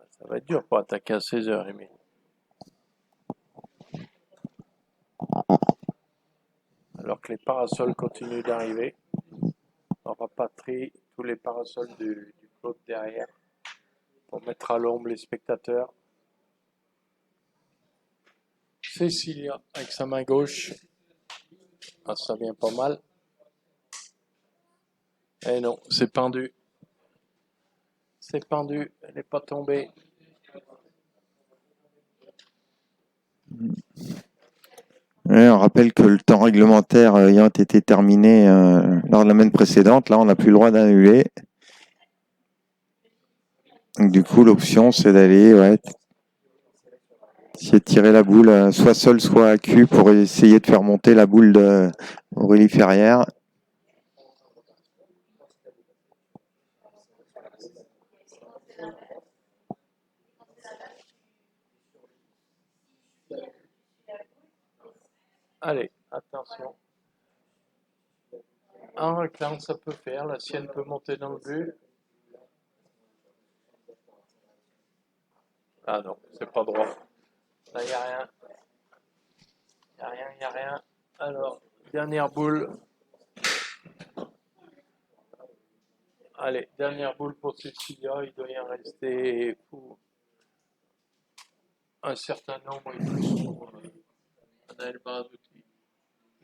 Ça va être dur pour attaquer à 16h, Émile. Alors que les parasols continuent d'arriver. On rapatrie tous les parasols du plot derrière pour mettre à l'ombre les spectateurs. Cécilia avec sa main gauche. Ah, ça vient pas mal. Eh non, c'est pendu. C'est pendu, elle n'est pas tombée. Ouais, on rappelle que le temps réglementaire ayant été terminé lors de la semaine précédente, là on n'a plus le droit d'annuler. Donc, du coup, l'option c'est d'aller essayer de tirer la boule soit seul soit à cul pour essayer de faire monter la boule d'Aurélie Ferrière. Allez, attention. En réclame, ça peut faire. La sienne peut monter dans le but. Ah non, c'est pas droit. Là, il n'y a rien. Il n'y a rien, il n'y a rien. Alors, dernière boule. Allez, dernière boule pour Cécilia. Il doit y en rester un certain nombre. Il faut Anaël Barazotti.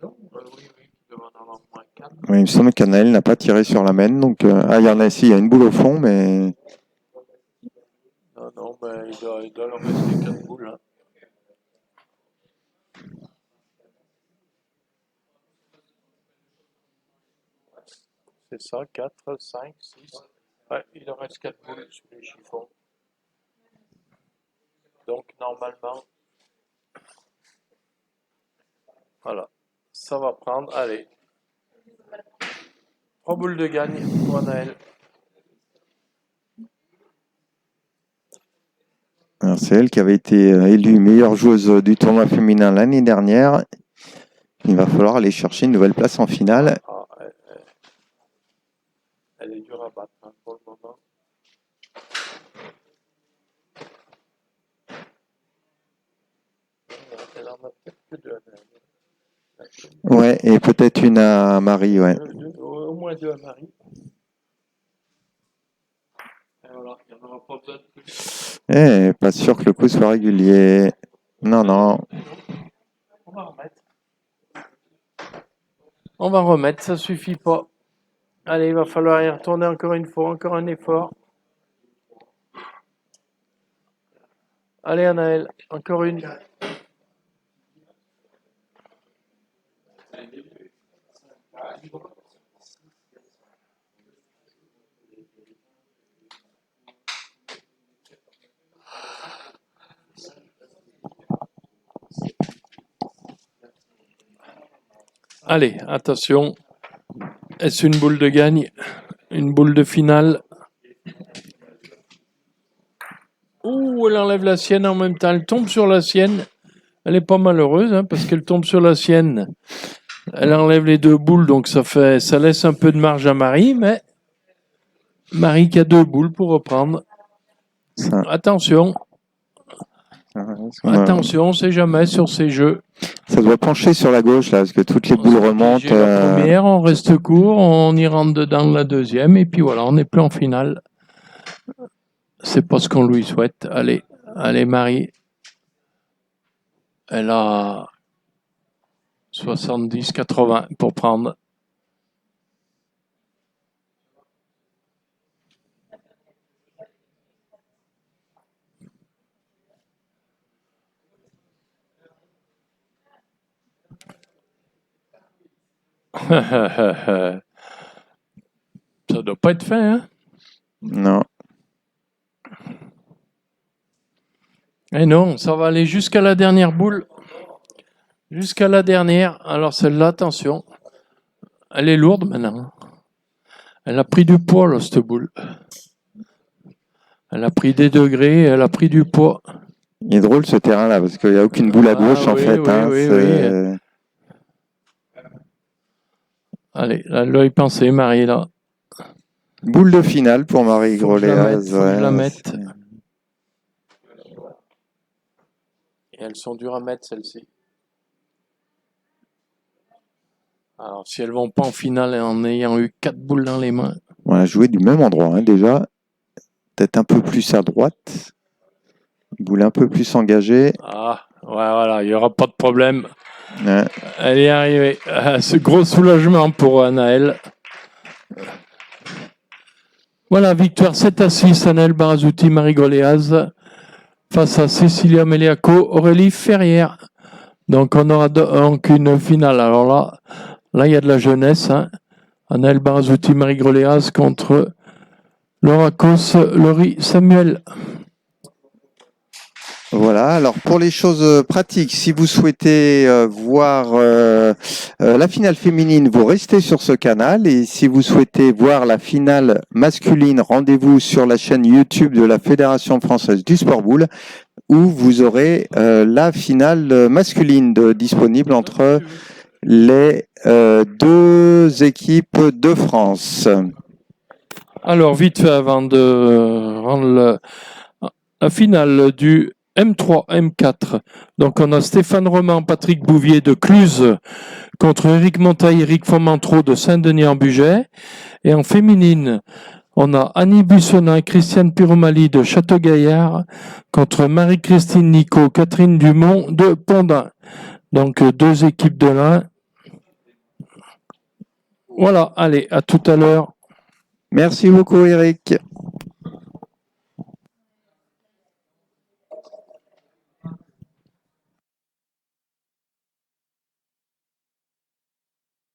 Non, oui, il doit en avoir moins 4. Oui, il me semble qu'Anaël n'a pas tiré sur la main. Donc, il y en a ici, il y a une boule au fond, mais. Non, ben, il doit leur rester 4 boules. Hein. C'est ça, 4, 5, 6. Ouais, il en reste 4 boules sur les chiffons. Donc, normalement, voilà, ça va prendre. Allez, 3 boules de gagne pour Anaël. C'est elle qui avait été élue meilleure joueuse du tournoi féminin l'année dernière. Il va falloir aller chercher une nouvelle place en finale. Elle est dure à battre hein, pour le moment. Elle en a peut-être que 2 Anaël. Ouais, et peut-être une à Marie, ouais. Au moins 2 à Marie. Et voilà, il n'y en aura pas besoin de plus. Pas sûr que le coup soit régulier. Non. On va remettre. On va remettre, ça suffit pas. Allez, il va falloir y retourner encore une fois, encore un effort. Allez, Anaël, encore une. Allez, attention. Est-ce une boule de gagne? Une boule de finale? Ouh, elle enlève la sienne en même temps. Elle tombe sur la sienne. Elle est pas malheureuse hein, parce qu'elle tombe sur la sienne. Elle enlève les 2 boules, donc ça laisse un peu de marge à Marie, mais Marie qui a 2 boules pour reprendre. Ça. Attention. Attention, on sait jamais sur ces jeux. Ça doit pencher sur la gauche là, parce que toutes les boules remontent. La première, on reste court, on y rentre dedans la deuxième, et puis voilà, on n'est plus en finale. C'est pas ce qu'on lui souhaite. Allez, Marie. Elle a 70-80 pour prendre. Ça doit pas être fait, hein? Non. Eh non, ça va aller jusqu'à la dernière boule. Jusqu'à la dernière. Alors celle-là, attention. Elle est lourde maintenant. Elle a pris du poids, là, cette boule. Elle a pris des degrés, elle a pris du poids. Il est drôle ce terrain-là, parce qu'il n'y a aucune boule à gauche en oui, fait. oui, Hein, oui, c'est- Allez, là, elle doit y penser, Marie, là. Boule de finale pour Marie Faut que je la Groléaz. mette, faut que je la mette. c'est- Et elles sont dures à mettre, celles-ci. Alors, si elles vont pas en finale en ayant eu 4 boules dans les mains. On a joué du même endroit hein, déjà. Peut-être un peu plus à droite. Boule un peu plus engagée. Ah, ouais, voilà, il n'y aura pas de problème. Ouais. Elle est arrivée. Ce gros soulagement pour Anaël. Voilà, victoire 7-6, Anaël Barazzuti, Marie Groléaz, face à Cécilia Meliaco, Aurélie Ferrière. Donc, on aura donc une finale. Alors là, il y a de la jeunesse. Hein. Anaël Barazzuti, Marie Groléaz contre Laura Cos, Laurie Samuel. Voilà, alors pour les choses pratiques, si vous souhaitez voir la finale féminine, vous restez sur ce canal et si vous souhaitez voir la finale masculine, rendez-vous sur la chaîne YouTube de la Fédération française du sport boule où vous aurez la finale masculine disponible entre les deux équipes de France. Alors, vite fait, avant de rendre la finale du M3, M4. Donc, on a Stéphane Roman, Patrick Bouvier de Cluse contre Éric Montaille, Éric Fomentreau de Saint-Denis-en-Bugey. Et en féminine, on a Annie Bussonat et Christiane Piromali de Château-Gaillard contre Marie-Christine Nico, Catherine Dumont de Pondin. Donc, 2 équipes de l'un. Voilà, allez, à tout à l'heure. Merci beaucoup Eric.